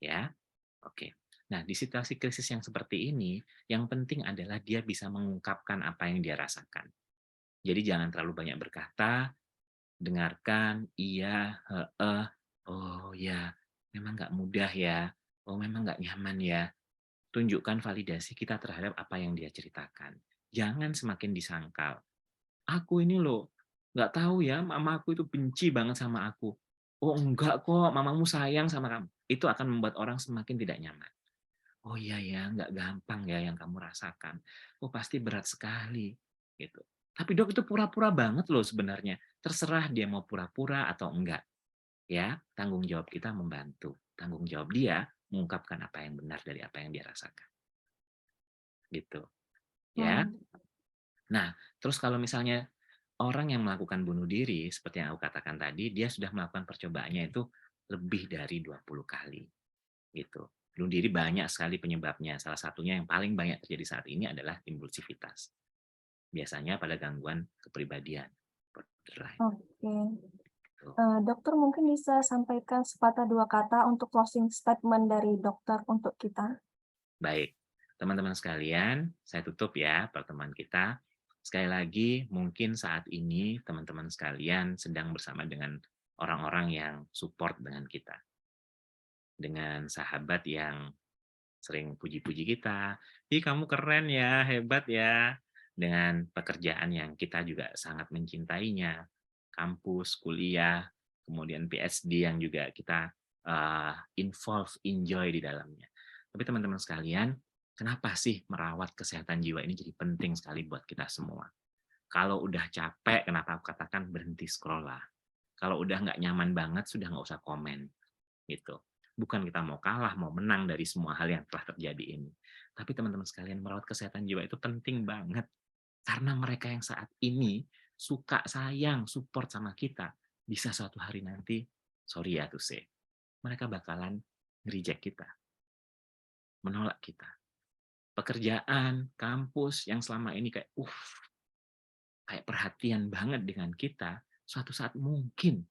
Ya, oke. Nah, di situasi krisis yang seperti ini, yang penting adalah dia bisa mengungkapkan apa yang dia rasakan. Jadi jangan terlalu banyak berkata, dengarkan, iya, heeh, oh ya, memang nggak mudah ya, oh memang nggak nyaman ya. Tunjukkan validasi kita terhadap apa yang dia ceritakan. Jangan semakin disangkal. Aku ini loh, nggak tahu ya, mamaku itu benci banget sama aku. Oh enggak kok, mamamu sayang sama kamu. Itu akan membuat orang semakin tidak nyaman. Oh iya ya, nggak gampang ya yang kamu rasakan. Oh pasti berat sekali, gitu. Tapi Dok itu pura-pura banget loh sebenarnya. Terserah dia mau pura-pura atau enggak. Ya, tanggung jawab kita membantu. Tanggung jawab dia mengungkapkan apa yang benar dari apa yang dia rasakan. Gitu, ya. Nah, terus kalau misalnya orang yang melakukan bunuh diri, seperti yang aku katakan tadi, dia sudah melakukan percobaannya itu lebih dari 20 kali, gitu. Bunuh diri banyak sekali penyebabnya, salah satunya yang paling banyak terjadi saat ini adalah impulsivitas. Biasanya pada gangguan kepribadian, borderline. Oke. Gitu. Dokter mungkin bisa sampaikan sepatah dua kata untuk closing statement dari dokter untuk kita? Baik, teman-teman sekalian, saya tutup ya pertemuan kita. Sekali lagi, mungkin saat ini teman-teman sekalian sedang bersama dengan orang-orang yang support dengan kita. Dengan sahabat yang sering puji-puji kita, "Ih, kamu keren ya, hebat ya." Dengan pekerjaan yang kita juga sangat mencintainya, kampus, kuliah, kemudian PhD yang juga kita involve, enjoy di dalamnya. Tapi teman-teman sekalian, kenapa sih merawat kesehatan jiwa ini jadi penting sekali buat kita semua? Kalau udah capek, kenapa aku katakan berhenti scroll lah. Kalau udah nggak nyaman banget, sudah nggak usah komen. Gitu. Bukan kita mau kalah, mau menang dari semua hal yang telah terjadi ini. Tapi teman-teman sekalian, merawat kesehatan jiwa itu penting banget. Karena mereka yang saat ini suka, sayang, support sama kita, bisa suatu hari nanti, sorry ya to say, mereka bakalan nge-reject kita, menolak kita. Pekerjaan, kampus yang selama ini kayak perhatian banget dengan kita, suatu saat mungkin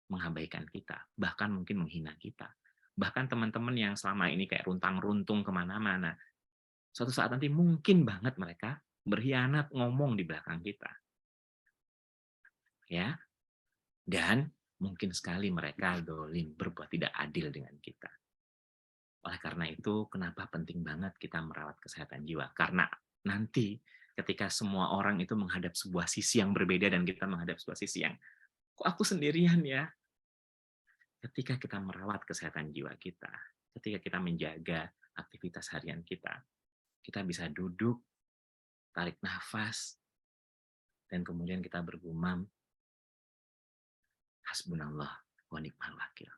mengabaikan kita, bahkan mungkin menghina kita. Bahkan teman-teman yang selama ini kayak runtang-runtung kemana-mana, suatu saat nanti mungkin banget mereka berkhianat ngomong di belakang kita. Ya, dan mungkin sekali mereka dolim, berbuat tidak adil dengan kita. Oleh karena itu, kenapa penting banget kita merawat kesehatan jiwa? Karena nanti ketika semua orang itu menghadap sebuah sisi yang berbeda dan kita menghadap sebuah sisi yang, kok aku sendirian ya? Ketika kita merawat kesehatan jiwa kita, ketika kita menjaga aktivitas harian kita bisa duduk, tarik nafas, dan kemudian kita bergumam, hasbunallah wa ni'mal wakil.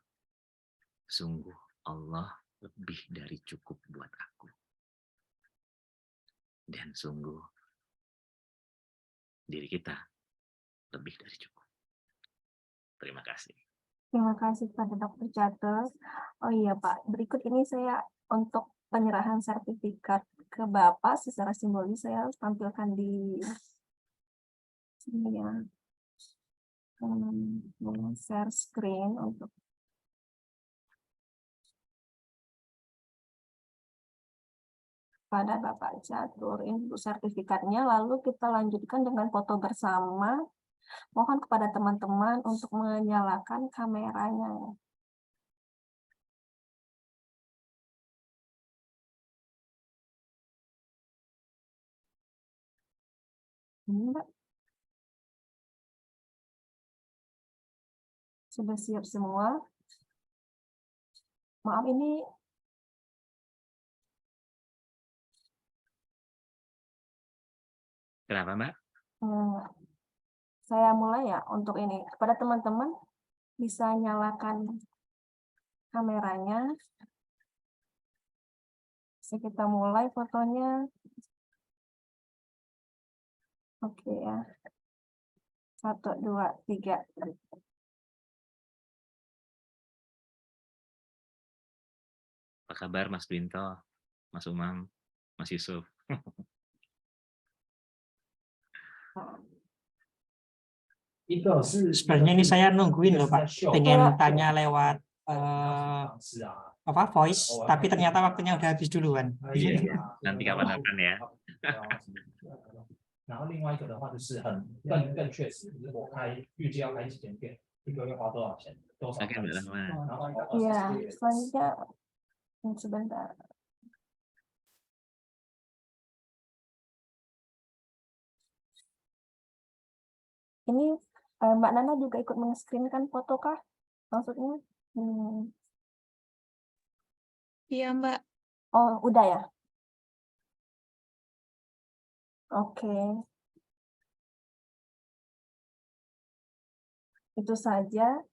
Sungguh Allah lebih dari cukup buat aku. Dan sungguh diri kita lebih dari cukup. Terima kasih. Terima kasih kepada Dokter Catur. Oh iya Pak, berikut ini saya untuk penyerahan sertifikat ke Bapak secara simbolis saya tampilkan di sini ya. Share screen untuk pada Bapak Catur. Ini untuk sertifikatnya, lalu kita lanjutkan dengan foto bersama. Mohon kepada teman-teman untuk menyalakan kameranya. Ini Mbak, sudah siap semua. Maaf ini Kenapa, Mbak? saya mulai ya untuk ini. Kepada teman-teman bisa nyalakan kameranya. Bisa kita mulai fotonya. Oke ya. 1, 2, 3. Apa kabar Mas Binto, Mas Umam, Mas Yusuf? Sebenarnya ini saya nungguin loh Pak, pengen tanya lewat voice, tapi ternyata waktunya udah habis duluan. Iya, nanti kapan-kapan ya. 然后另外一个的话就是更确实，就是我预计要开几间店，一个月花多少钱，多少 Oke, Mbak Rahma. 然后 Iya, selanjutnya sebentar. Ini Mbak Nana juga ikut men-screenkan foto kah? Maksudnya? Iya, Mbak. Oh, udah ya? Oke. Itu saja.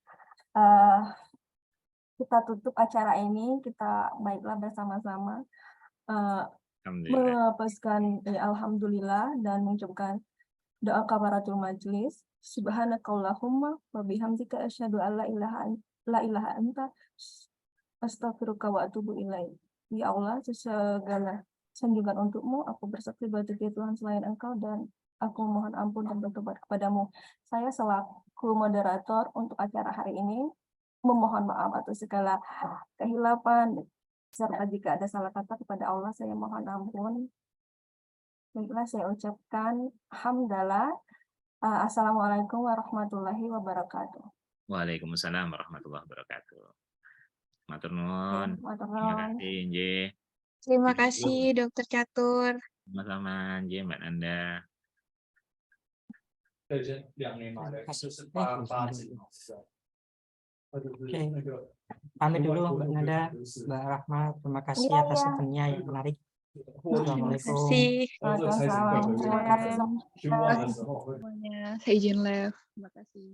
kita tutup acara ini, kita baiklah bersama-sama Alhamdulillah. melepaskan alhamdulillah dan mengucapkan doa kafaratul majlis. Subhanakallahumma wa bihamdika asyhadu an la ilaha anta astaghfiruka wa atubu ilaik. Ya Allah, segala sanjungan untukmu, aku bersaksi bahwa tidak ada Tuhan selain Engkau dan aku mohon ampun dan bertobat kepadamu. Saya selaku moderator untuk acara hari ini memohon maaf atas segala kehilapan serta jika ada salah kata kepada Allah saya mohon ampun. Baiklah, saya ucapkan hamdalah. Assalamualaikum warahmatullahi wabarakatuh. Waalaikumsalam warahmatullahi wabarakatuh. Matur nuwun. Matur Terima nuwun. kasih, nggih. Terima kasih Dokter Catur. Sama-sama, nggih Mbak Nanda. 对，是2年嘛，就是八级嘛，是啊。Oke. Pamit dulu Mbak Nanda, Mbak Rahmat. Terima kasih Iya, atas iya. eventnya yang menarik. Terima Assalamualaikum. kasih Waalaikumsalam. Terima kasih semuanya. Saya izin live. Terima kasih.